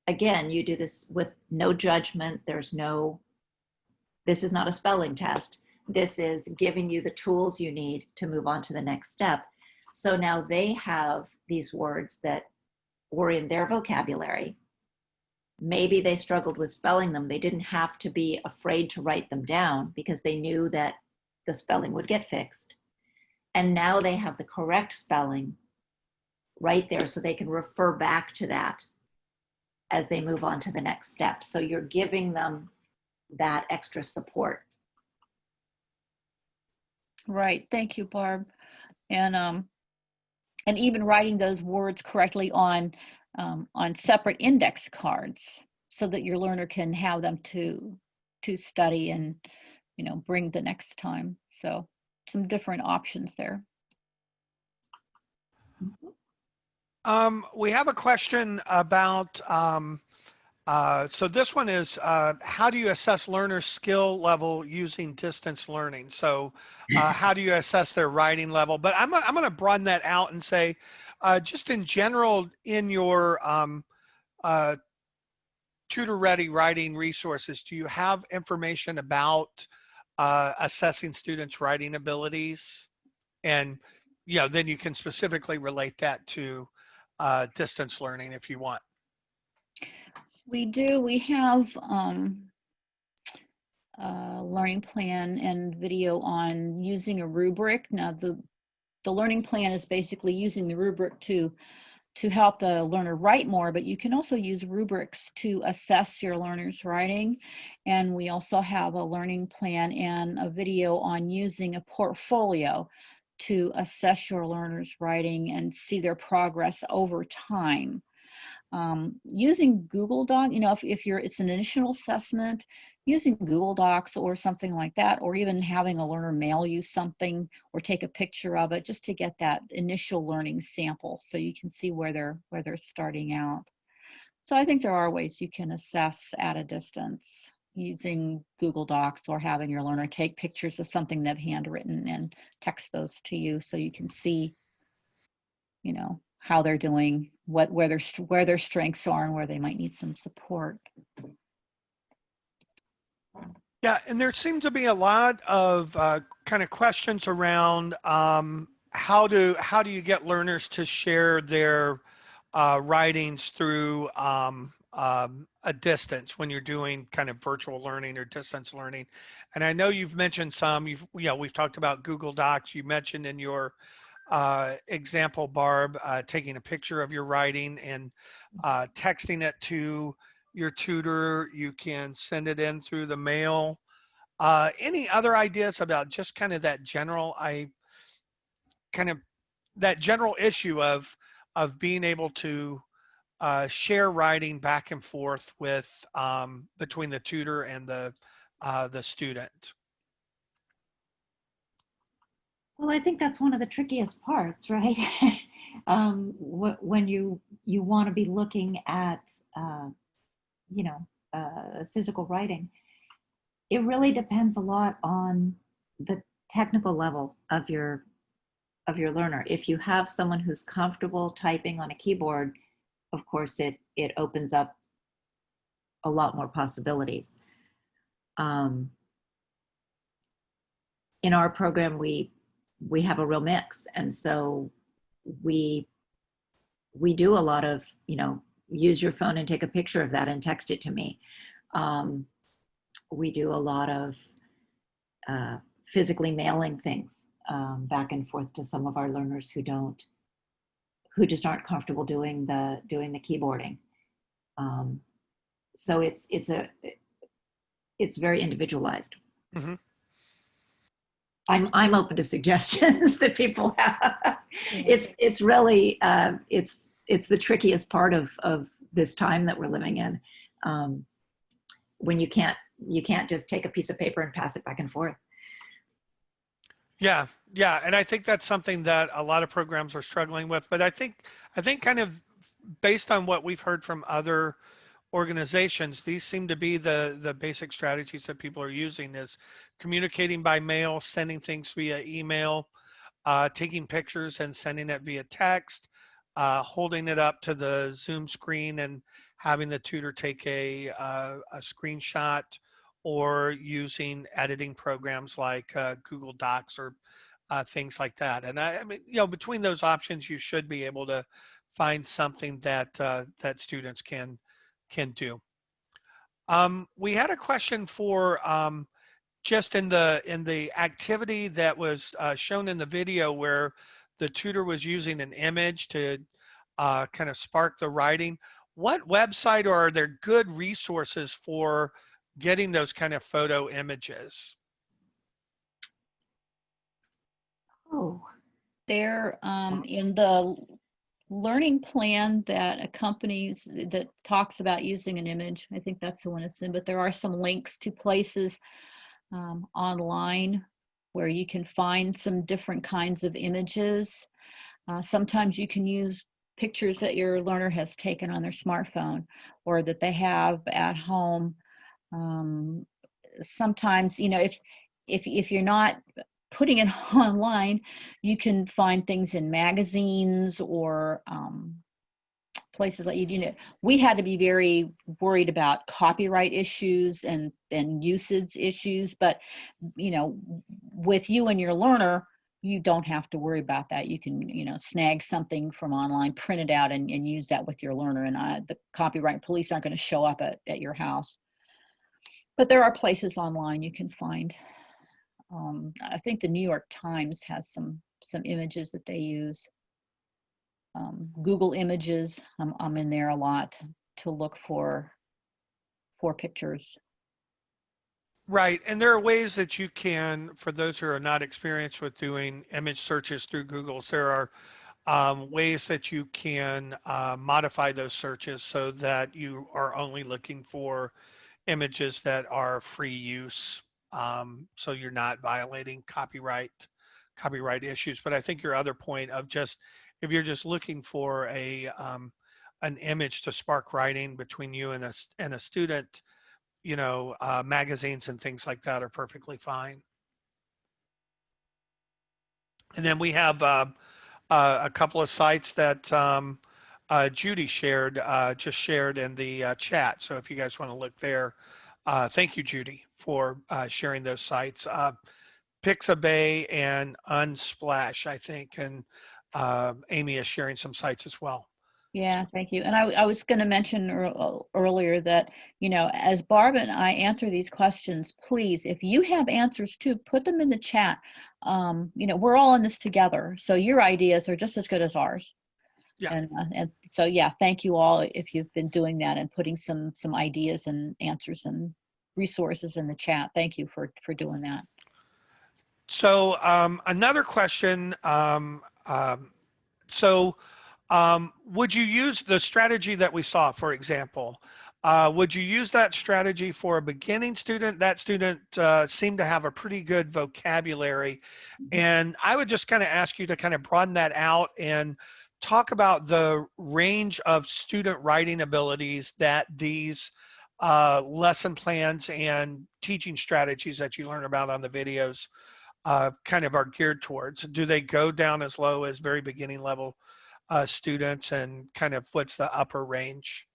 Again, you do this with no judgment. This is not a spelling test. This is giving you the tools you need to move on to the next step. So now they have these words that were in their vocabulary. Maybe they struggled with spelling them. They didn't have to be afraid to write them down because they knew that the spelling would get fixed. And now they have the correct spelling right there so they can refer back to that as they move on to the next step. So you're giving them that extra support. Right. Thank you, Barb. And even writing those words correctly on separate index cards so that your learner can have them to study and bring the next time. So some different options there. We have a question about so this one is how do you assess learners' skill level using distance learning? So how do you assess their writing level? But I'm going to broaden that out and say just in general in your Tutor Ready writing resources, do you have information about assessing students' writing abilities? And then you can specifically relate that to distance learning if you want. We do. We have a learning plan and video on using a rubric. Now the learning plan is basically using the rubric to help the learner write more, but you can also use rubrics to assess your learner's writing. And we also have a learning plan and a video on using a portfolio to assess your learner's writing and see their progress over time. Using Google Doc, you know, if it's an initial assessment, using Google Docs or something like that, or even having a learner mail you something or take a picture of it just to get that initial learning sample so you can see where they're starting out. So I think there are ways you can assess at a distance using Google Docs or having your learner take pictures of something they've handwritten and text those to you so you can see, you know, how they're doing, where their strengths are and where they might need some support. Yeah, and there seems to be a lot of kind of questions around how do you get learners to share their writings through a distance when you're doing kind of virtual learning or distance learning. And I know you've mentioned some. We've talked about Google Docs. You mentioned in your example, Barb, taking a picture of your writing and texting it to your tutor. You can send it in through the mail. Any other ideas about just kind of that general issue of being able to share writing back and forth with between the tutor and the student? Well, I think that's one of the trickiest parts, right? When you want to be looking at, you know, physical writing, it really depends a lot on the technical level of your learner. If you have someone who's comfortable typing on a keyboard, of course, it opens up a lot more possibilities. In our program, we have a real mix, and so we do a lot of, you know, use your phone and take a picture of that and text it to me. We do a lot of physically mailing things back and forth to some of our learners who just aren't comfortable doing the keyboarding. So it's very individualized. Mm-hmm. I'm open to suggestions that people have. It's really it's the trickiest part of this time that we're living in, when you can't just take a piece of paper and pass it back and forth. Yeah, and I think that's something that a lot of programs are struggling with. But I think kind of based on what we've heard from other organizations, these seem to be the basic strategies that people are using: is communicating by mail, sending things via email, taking pictures and sending it via text, holding it up to the Zoom screen and having the tutor take a screenshot, or using editing programs like Google Docs or things like that. And I mean, you know, between those options, you should be able to find something that that students can do. We had a question for just in the activity that was shown in the video, where the tutor was using an image to kind of spark the writing. What website, or are there good resources for getting those kind of photo images? Oh, They're in the learning plan that accompanies, that talks about using an image. I think that's the one it's in, but there are some links to places online where you can find some different kinds of images. Sometimes you can use pictures that your learner has taken on their smartphone or that they have at home. Sometimes, you know, if you're not putting it online, you can find things in magazines or places like, you know, we had to be very worried about copyright issues and usage issues, but, you know, with you and your learner, you don't have to worry about that. You can, you know, snag something from online, print it out, and use that with your learner, and the copyright police aren't going to show up at your house. But there are places online you can find. I think the New York Times has some some images that they use. Google Images, I'm in there a lot to look for pictures. Right, and there are ways that you can, for those who are not experienced with doing image searches through Google, there are ways that you can modify those searches so that you are only looking for images that are free use, so you're not violating copyright issues. But I think your other point of just if you're just looking for an image to spark writing between you and a student, you know, magazines and things like that are perfectly fine. And then we have a couple of sites that Judy shared, just shared in the chat. So if you guys want to look there, thank you, Judy, for sharing those sites. Pixabay and Unsplash, I think, and Amy is sharing some sites as well. Yeah, thank you. And I was going to mention earlier that, you know, as Barb and I answer these questions, please, if you have answers too, put them in the chat. You know, we're all in this together, so your ideas are just as good as ours. Yeah. And so, yeah, thank you all if you've been doing that and putting some ideas and answers and resources in the chat. Thank you for doing that. So another question. Would you use the strategy that we saw, for example? Would you use that strategy for a beginning student? That student seemed to have a pretty good vocabulary. And I would just kind of ask you to kind of broaden that out and talk about the range of student writing abilities that these lesson plans and teaching strategies that you learn about on the videos kind of are geared towards. Do they go down as low as very beginning level students, and kind of what's the upper range?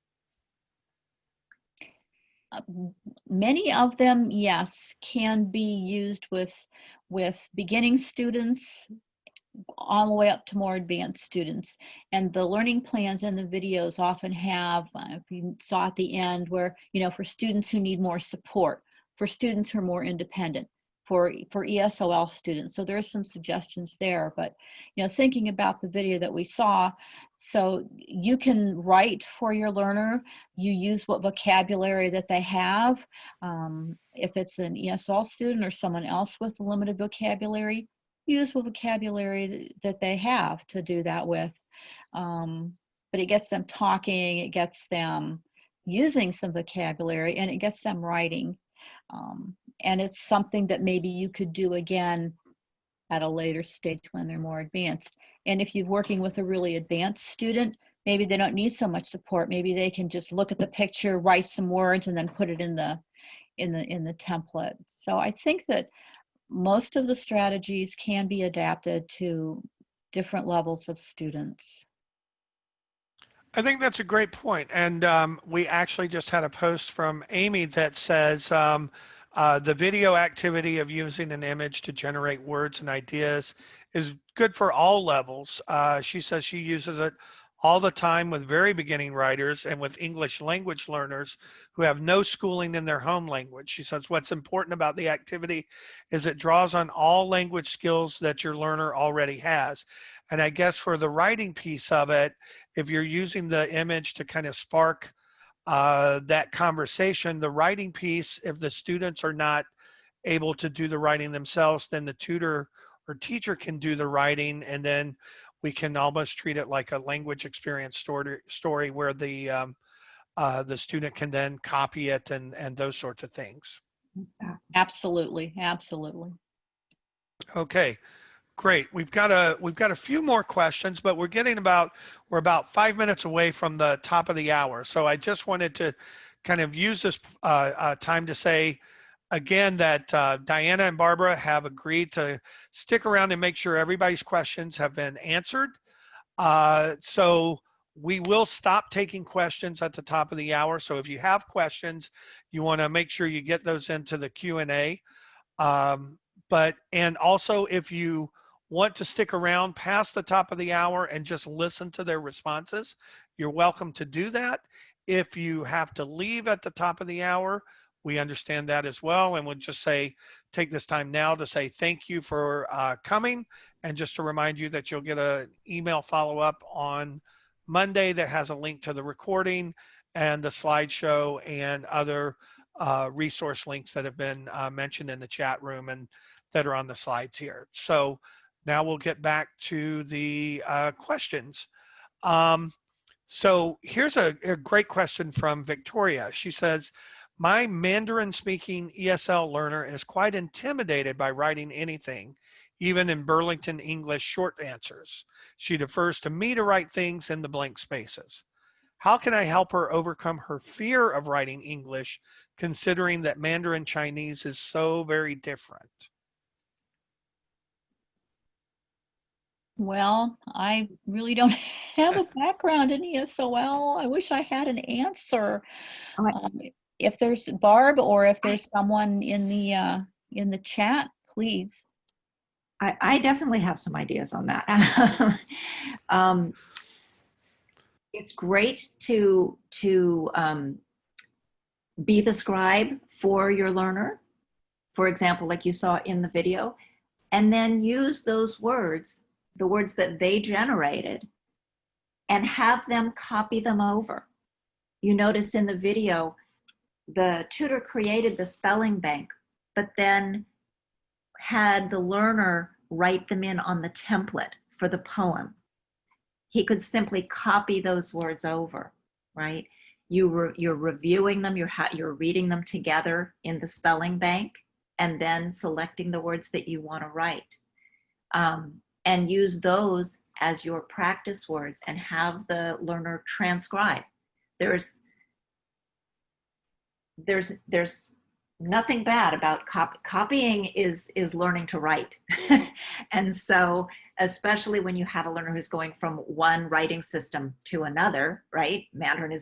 Many of them, yes, can be used with beginning students all the way up to more advanced students. And the learning plans and the videos often have, if you saw at the end, where, you know, for students who need more support, for students who are more independent, for ESOL students. So there's some suggestions there, but, you know, thinking about the video that we saw, so you can write for your learner, you use what vocabulary that they have. If it's an ESOL student or someone else with limited vocabulary, use what vocabulary that they have to do that with. But it gets them talking, it gets them using some vocabulary, and it gets them writing. And it's something that maybe you could do again at a later stage when they're more advanced. And if you're working with a really advanced student, maybe they don't need so much support. Maybe they can just look at the picture, write some words, and then put it in the template. So I think that most of the strategies can be adapted to different levels of students. I think that's a great point. And we actually just had a post from Amy that says the video activity of using an image to generate words and ideas is good for all levels. She says she uses it all the time with very beginning writers and with English language learners who have no schooling in their home language. She says what's important about the activity is it draws on all language skills that your learner already has. And I guess for the writing piece of it, if you're using the image to kind of spark that conversation, the writing piece, if the students are not able to do the writing themselves, then the tutor or teacher can do the writing, and then we can almost treat it like a language experience story where the student can then copy it and those sorts of things. Exactly. Absolutely, absolutely. Okay. Great. We've got a few more questions, but we're about 5 minutes away from the top of the hour. So I just wanted to kind of use this time to say again that Dianna and Barbara have agreed to stick around and make sure everybody's questions have been answered. So we will stop taking questions at the top of the hour. So if you have questions, you want to make sure you get those into the Q&A. And also if you want to stick around past the top of the hour and just listen to their responses, you're welcome to do that. If you have to leave at the top of the hour, We understand that as well, and would just say, take this time now to say thank you for coming, and just to remind you that you'll get an email follow-up on Monday that has a link to the recording and the slideshow and other resource links that have been mentioned in the chat room and that are on the slides here. So now we'll get back to the questions. So here's a great question from Victoria. She says, my Mandarin speaking ESL learner is quite intimidated by writing anything, even in Burlington English short answers. She defers to me to write things in the blank spaces. How can I help her overcome her fear of writing English, considering that Mandarin Chinese is so very different? Well, I really don't have a background in ESOL. I wish I had an answer. If there's Barb, or if there's someone in the chat, please. I definitely have some ideas on that. It's great to be the scribe for your learner, for example, like you saw in the video, and then use those words, the words that they generated, and have them copy them over. You notice in the video, the tutor created the spelling bank, but then had the learner write them in on the template for the poem. He could simply copy those words over, right? You're reviewing them, you're reading them together in the spelling bank, and then selecting the words that you want to write. And use those as your practice words and have the learner transcribe. There's nothing bad about copying is learning to write. And so, especially when you have a learner who's going from one writing system to another, right? Mandarin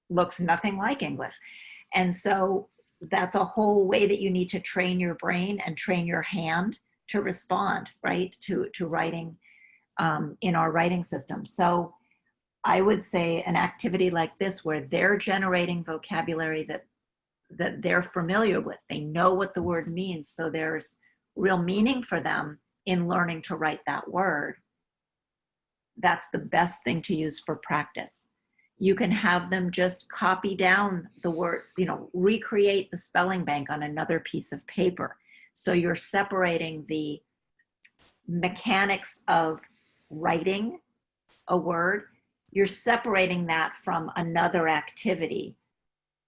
looks nothing like English. And so that's a whole way that you need to train your brain and train your hand to respond, right, to writing in our writing system. So I would say an activity like this, where they're generating vocabulary that they're familiar with, they know what the word means, so there's real meaning for them in learning to write that word. That's the best thing to use for practice. You can have them just copy down the word, recreate the spelling bank on another piece of paper. So you're separating the mechanics of writing a word, you're separating that from another activity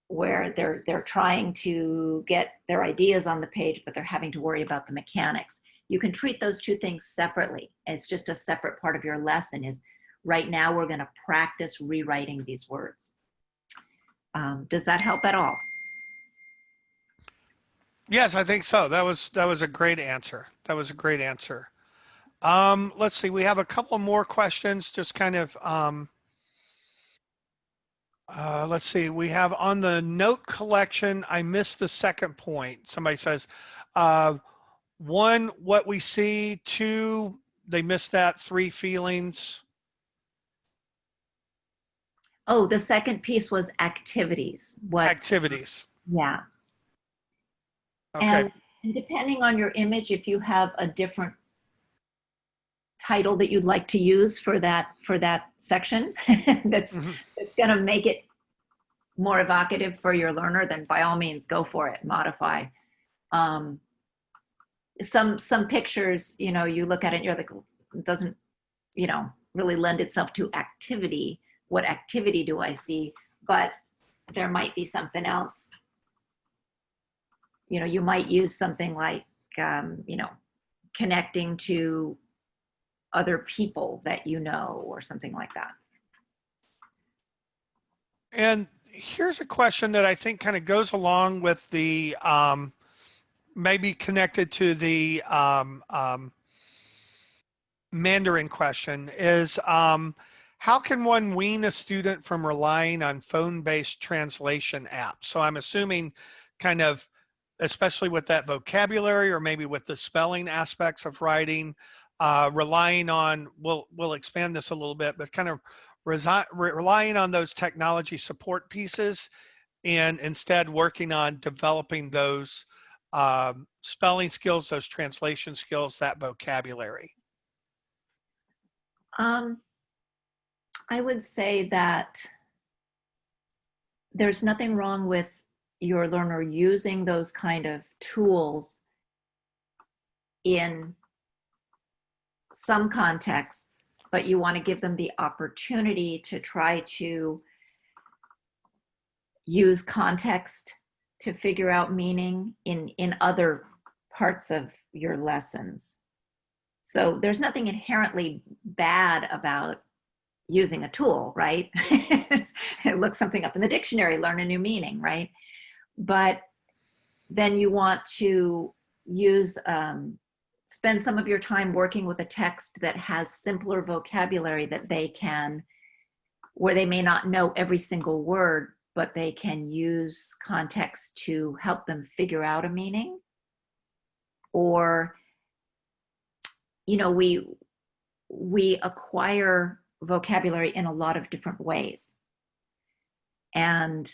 where they're trying to get their ideas on the page, but they're having to worry about the mechanics. You can treat those two things separately. It's just a separate part of your lesson is, right now we're going to practice rewriting these words. Does that help at all? Yes, I think so. That was a great answer. That was a great answer. Let's see. We have a couple more questions. Just kind of. Let's see. We have on the note collection. I missed the second point. Somebody says, one, what we see. Two, they missed that. Three, feelings. Oh, the second piece was activities. What activities? Yeah. Okay. And depending on your image, if you have a different title that you'd like to use for that section, that's going to make it more evocative for your learner, then by all means go for it. Modify. Some pictures, you look at it and you're like, it doesn't, really lend itself to activity. What activity do I see? But there might be something else. You might use something like, connecting to other people that or something like that. And here's a question that I think kind of goes along with the, maybe connected to the Mandarin question is, how can one wean a student from relying on phone-based translation apps? So I'm assuming kind of, especially with that vocabulary or maybe with the spelling aspects of writing, relying on, we'll expand this a little bit, but kind of relying on those technology support pieces and instead working on developing those spelling skills, those translation skills, that vocabulary? I would say that there's nothing wrong with your learner using those kind of tools in some contexts, but you want to give them the opportunity to try to use context to figure out meaning in other parts of your lessons. So there's nothing inherently bad about using a tool, right? Look something up in the dictionary, learn a new meaning, right? But then you want to use, spend some of your time working with a text that has simpler vocabulary that they can, where they may not know every single word, but they can use context to help them figure out a meaning. Or, you know, we acquire vocabulary in a lot of different ways. And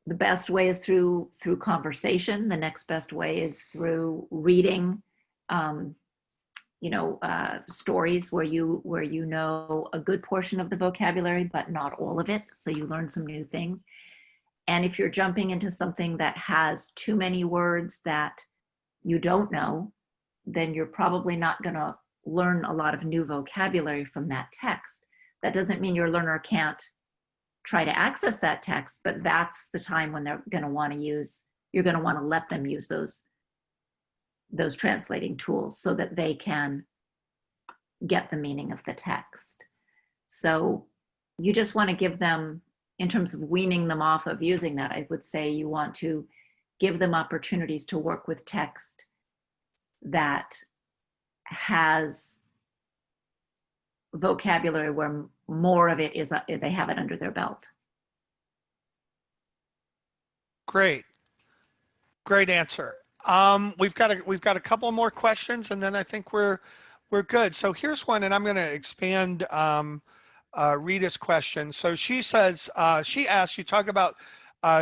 the best way is through conversation. The next best way is through reading, stories where you know a good portion of the vocabulary, but not all of it. So you learn some new things. And if you're jumping into something that has too many words that you don't know, then you're probably not going to learn a lot of new vocabulary from that text. That doesn't mean your learner can't try to access that text, but that's the time when they're going to want to use, you're going to want to let them use those translating tools so that they can get the meaning of the text. So you just want to give them, in terms of weaning them off of using that, I would say you want to give them opportunities to work with text that has vocabulary where more of it is, they have it under their belt. Great answer. We've got a couple more questions, and then I think we're good. So here's one, and I'm going to expand Rita's question. So she says, she asks, you talk about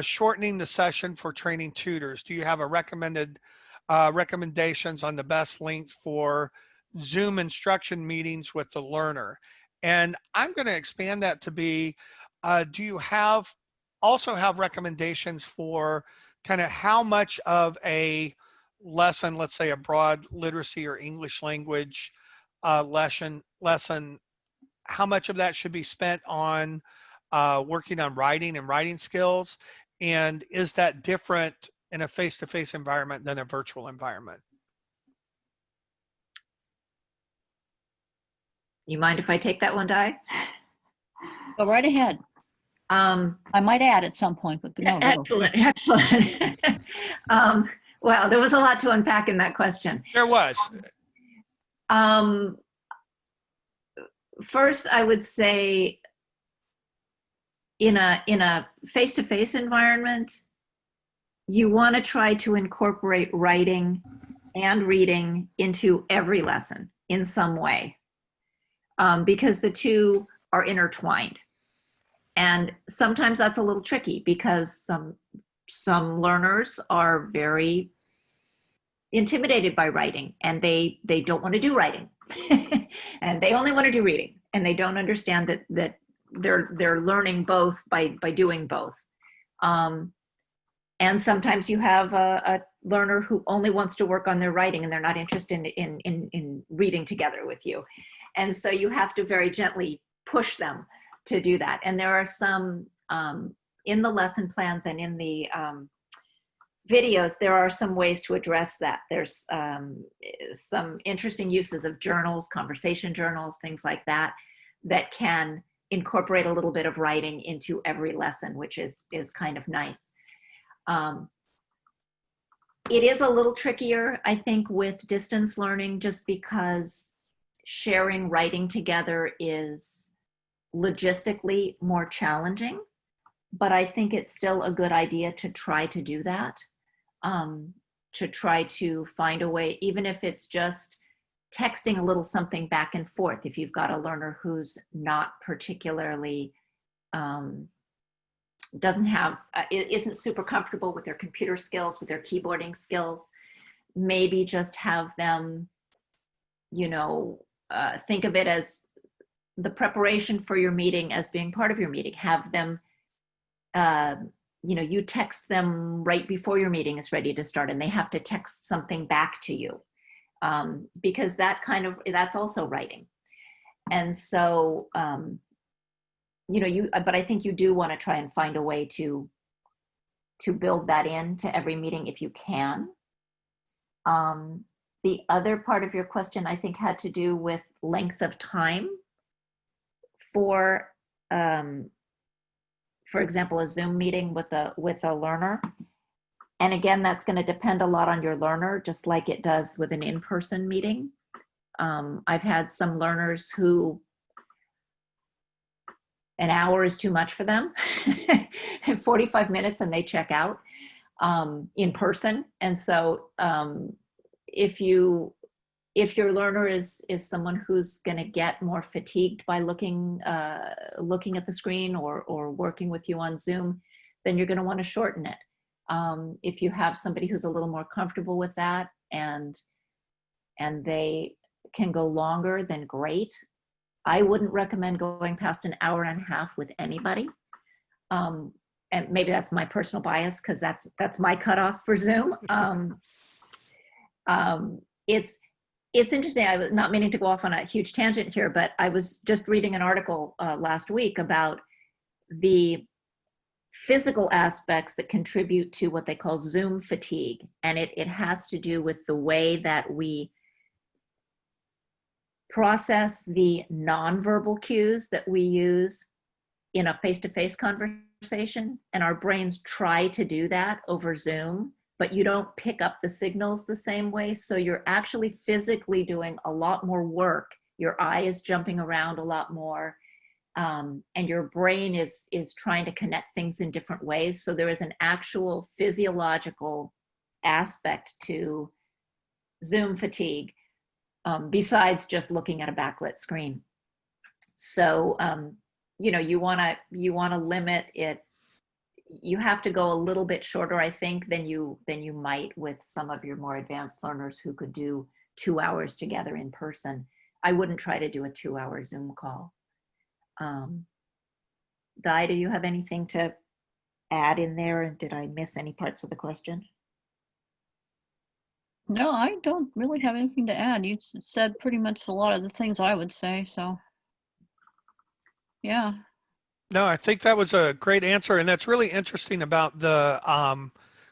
shortening the session for training tutors. Do you have a recommendations on the best length for Zoom instruction meetings with the learner? And I'm going to expand that to be, do you also have recommendations for kind of how much of a lesson, let's say a broad literacy or English language lesson, how much of that should be spent on working on writing and writing skills? And is that different in a face-to-face environment than a virtual environment? You mind if I take that one, Di? Go right ahead. I might add at some point, but no. Excellent. Well, there was a lot to unpack in that question. There was. First, I would say in a face-to-face environment, you want to try to incorporate writing and reading into every lesson in some way, because the two are intertwined. And sometimes that's a little tricky because some learners are very intimidated by writing, and they don't want to do writing and they only want to do reading, and they don't understand that they're learning both by doing both. And sometimes you have a learner who only wants to work on their writing, and they're not interested in reading together with you. And so you have to very gently push them to do that. And there are some, in the lesson plans and in the videos, there are some ways to address that. There's some interesting uses of journals, conversation journals, things like that, that can incorporate a little bit of writing into every lesson, which is kind of nice. It is a little trickier, I think, with distance learning, just because sharing writing together is logistically more challenging, but I think it's still a good idea to try to do that, to try to find a way, even if it's just texting a little something back and forth. If you've got a learner who's not particularly doesn't have, isn't super comfortable with their computer skills, with their keyboarding skills, maybe just have them, you know, think of it as the preparation for your meeting as being part of your meeting. Have them, you know, you text them right before your meeting is ready to start, and they have to text something back to you, because that's also writing. And so, you know, but I think you do want to try and find a way to build that into every meeting if you can. The other part of your question, I think, had to do with length of time for example, a Zoom meeting with a learner. And again, that's going to depend a lot on your learner, just like it does with an in-person meeting. I've had some learners who an hour is too much for them, and 45 minutes and they check out in person. And so if your learner is someone who's going to get more fatigued by looking at the screen or working with you on Zoom, then you're going to want to shorten it. If you have somebody who's a little more comfortable with that and they can go longer, then great. I wouldn't recommend going past an hour and a half with anybody. And maybe that's my personal bias, because that's my cutoff for Zoom. It's interesting. I was not meaning to go off on a huge tangent here, but I was just reading an article last week about the physical aspects that contribute to what they call Zoom fatigue. And it has to do with the way that we process the nonverbal cues that we use in a face-to-face conversation. And our brains try to do that over Zoom, but you don't pick up the signals the same way. So you're actually physically doing a lot more work. Your eye is jumping around a lot more. And your brain is trying to connect things in different ways. So there is an actual physiological aspect to Zoom fatigue, besides just looking at a backlit screen. So, you know, you want to limit it. You have to go a little bit shorter, I think, than you might with some of your more advanced learners who could do 2 hours together in person. I wouldn't try to do a 2-hour Zoom call. Di, do you have anything to add in there? And did I miss any parts of the question? No, I don't really have anything to add. You said pretty much a lot of the things I would say, so yeah. No, I think that was a great answer, and that's really interesting about the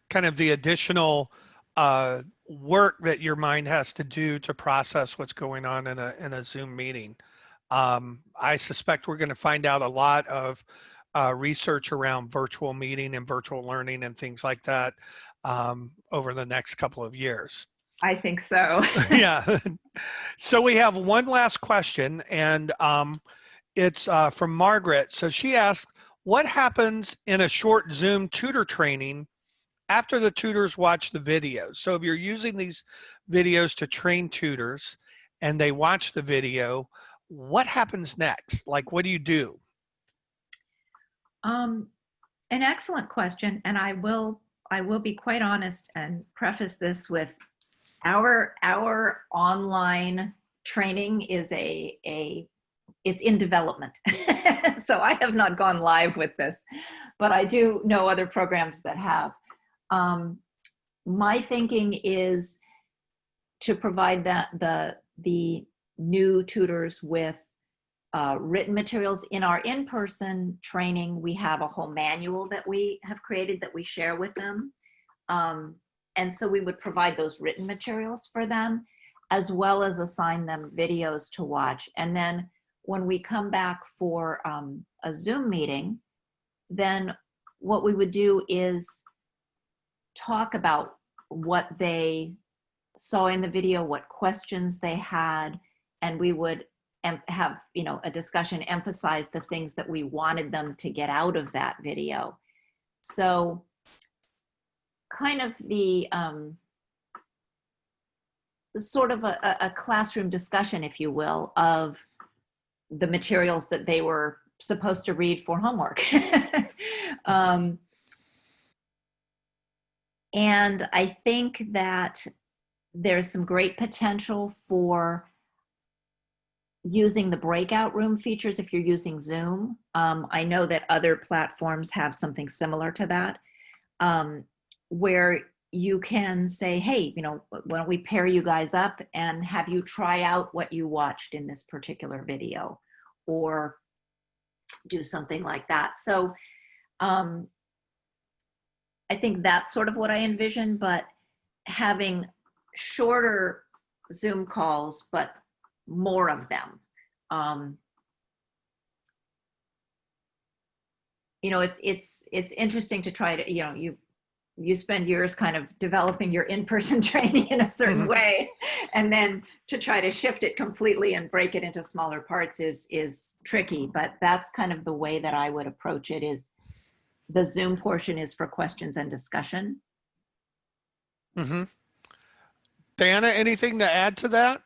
kind of the additional work that your mind has to do to process what's going on in a Zoom meeting. I suspect we're going to find out a lot of research around virtual meeting and virtual learning and things like that over the next couple of years. I think so. Yeah. So we have one last question, and it's from Margaret. So she asks, what happens in a short Zoom tutor training after the tutors watch the videos? So if you're using these videos to train tutors and they watch the video, what happens next? Like, what do you do? An excellent question, and I will be quite honest and preface this with our online training is it's in development. So I have not gone live with this, but I do know other programs that have. My thinking is to provide the new tutors with written materials. In our in-person training, we have a whole manual that we have created that we share with them. And so we would provide those written materials for them, as well as assign them videos to watch. And then when we come back for a Zoom meeting, then what we would do is talk about what they saw in the video, what questions they had, and we would have, you know, a discussion, emphasize the things that we wanted them to get out of that video. So kind of the sort of a classroom discussion, if you will, of the materials that they were supposed to read for homework. And I think that there's some great potential for using the breakout room features if you're using Zoom. I know that other platforms have something similar to that, where you can say, hey, you know, why don't we pair you guys up and have you try out what you watched in this particular video, or do something like that. So I think that's sort of what I envision, but having shorter Zoom calls, but more of them. You know, it's interesting to try to, you know, you spend years kind of developing your in-person training in a certain way, and then to try to shift it completely and break it into smaller parts is tricky. But that's kind of the way that I would approach it. Is the Zoom portion is for questions and discussion. Dianna, anything to add to that?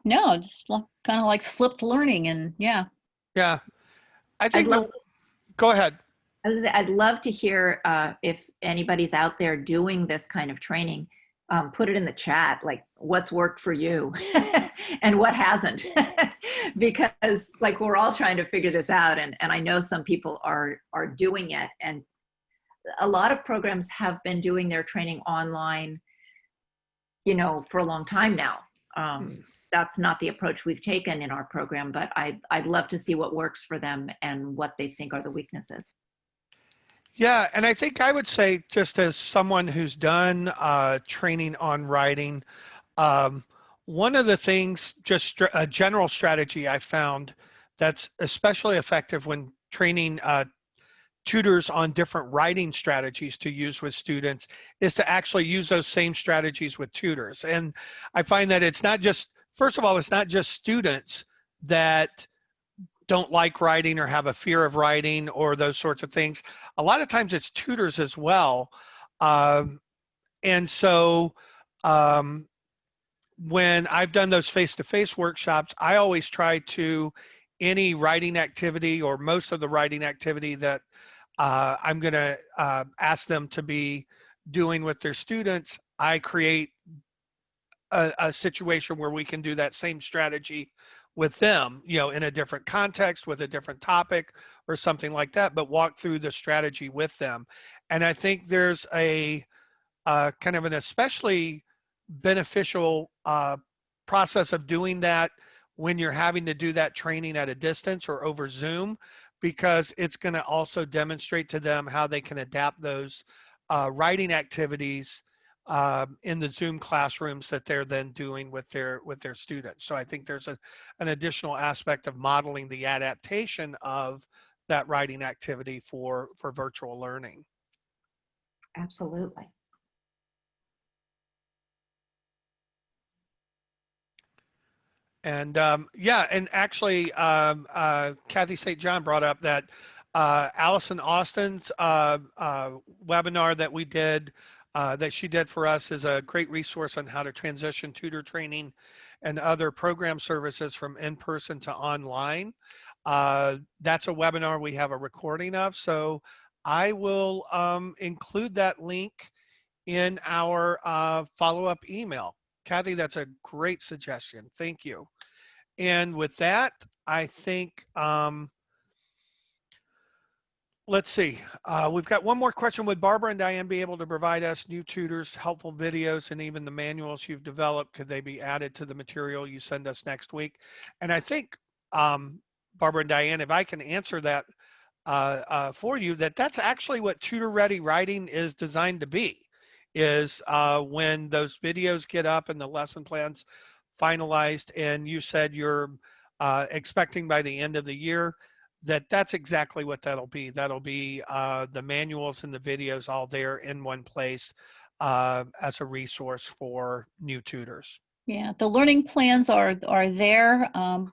No, just kind of like flipped learning, and yeah. Yeah, I think. Go ahead. I was gonna say, I'd love to hear if anybody's out there doing this kind of training. Put it in the chat, like what's worked for you and what hasn't, because like we're all trying to figure this out, and I know some people are doing it, and a lot of programs have been doing their training online, you know, for a long time now. That's not the approach we've taken in our program, but I'd love to see what works for them and what they think are the weaknesses. Yeah, and I think I would say, just as someone who's done training on writing, one of the things, just a general strategy I found that's especially effective when training tutors on different writing strategies to use with students is to actually use those same strategies with tutors. And I find that it's not just, first of all, it's not just students that don't like writing or have a fear of writing or those sorts of things. A lot of times it's tutors as well. And so when I've done those face-to-face workshops, I always try to, any writing activity or most of the writing activity that I'm going to ask them to be doing with their students, I create a situation where we can do that same strategy with them, you know, in a different context with a different topic or something like that, but walk through the strategy with them. And I think there's a kind of an especially beneficial process of doing that when you're having to do that training at a distance or over Zoom, because it's going to also demonstrate to them how they can adapt those writing activities in the Zoom classrooms that they're then doing with their students. So I think there's an additional aspect of modeling the adaptation of that writing activity for virtual learning. Absolutely. And yeah, and actually, Kathy St. John brought up that Allison Austin's webinar that we did, that she did for us, is a great resource on how to transition tutor training and other program services from in-person to online. That's a webinar we have a recording of, so I will include that link in our follow-up email. Kathy, that's a great suggestion. Thank you. And with that, I think, let's see, we've got one more question. Would Barbara and Dianne be able to provide us new tutors, helpful videos, and even the manuals you've developed? Could they be added to the material you send us next week? And I think, Barbara and Dianne, if I can answer that for you, that's actually what Tutor Ready Writing is designed to be. Is when those videos get up and the lesson plans finalized, and you said you're expecting by the end of the year, that's exactly what that'll be. That'll be the manuals and the videos all there in one place as a resource for new tutors. Yeah, the learning plans are there,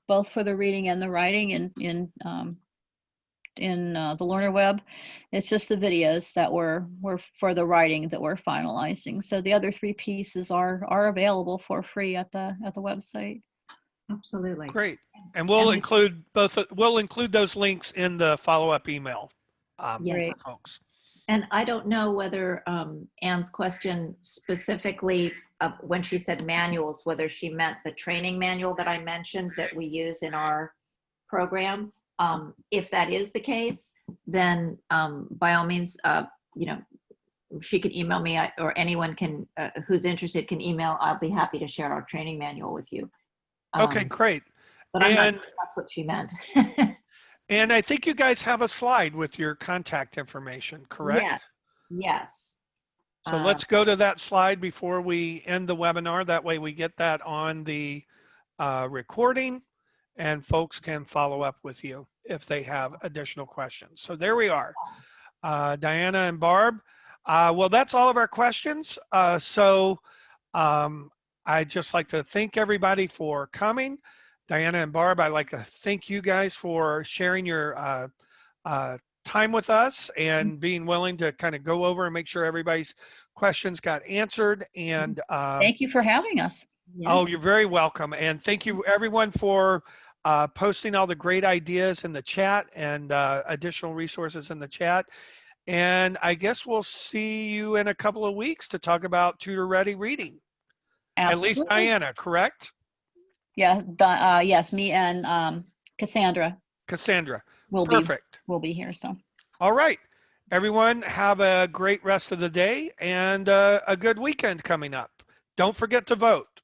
both for the reading and the writing in the learner web. It's just the videos that were for the writing that we're finalizing. So the other three pieces are available for free at the website. Absolutely. Great. And we'll And we- include we'll include those links in the follow-up email Yeah. for folks. And I don't know whether Anne's question specifically, when she said manuals, whether she meant the training manual that I mentioned that we use in our program. If that is the case, then by all means, she could email me, or anyone can who's interested can email. I'll be happy to share our training manual with you. Okay, great. But I'm not And sure that's what she meant. and I think you guys have a slide with your contact information, correct? Yes. Yes. So let's go to that slide before we end the webinar. That way we get that on the recording and folks can follow up with you if they have additional questions. So there we are, Dianna and Barb. Well, that's all of our questions. I'd just like to thank everybody for coming. Dianna and Barb, I'd like to thank you guys for sharing your time with us and being willing to kind of go over and make sure everybody's questions got answered. And Thank you for having us. Yes. oh, you're very welcome. And thank you everyone for posting all the great ideas in the chat and additional resources in the chat. And I guess we'll see you in a couple of weeks to talk about Tutor Ready Reading. Absolutely. At least Dianna, correct? Yeah. Yes, me and Cassandra Cassandra. will Perfect. be here. So. All right. Everyone have a great rest of the day and a good weekend coming up. Don't forget to vote.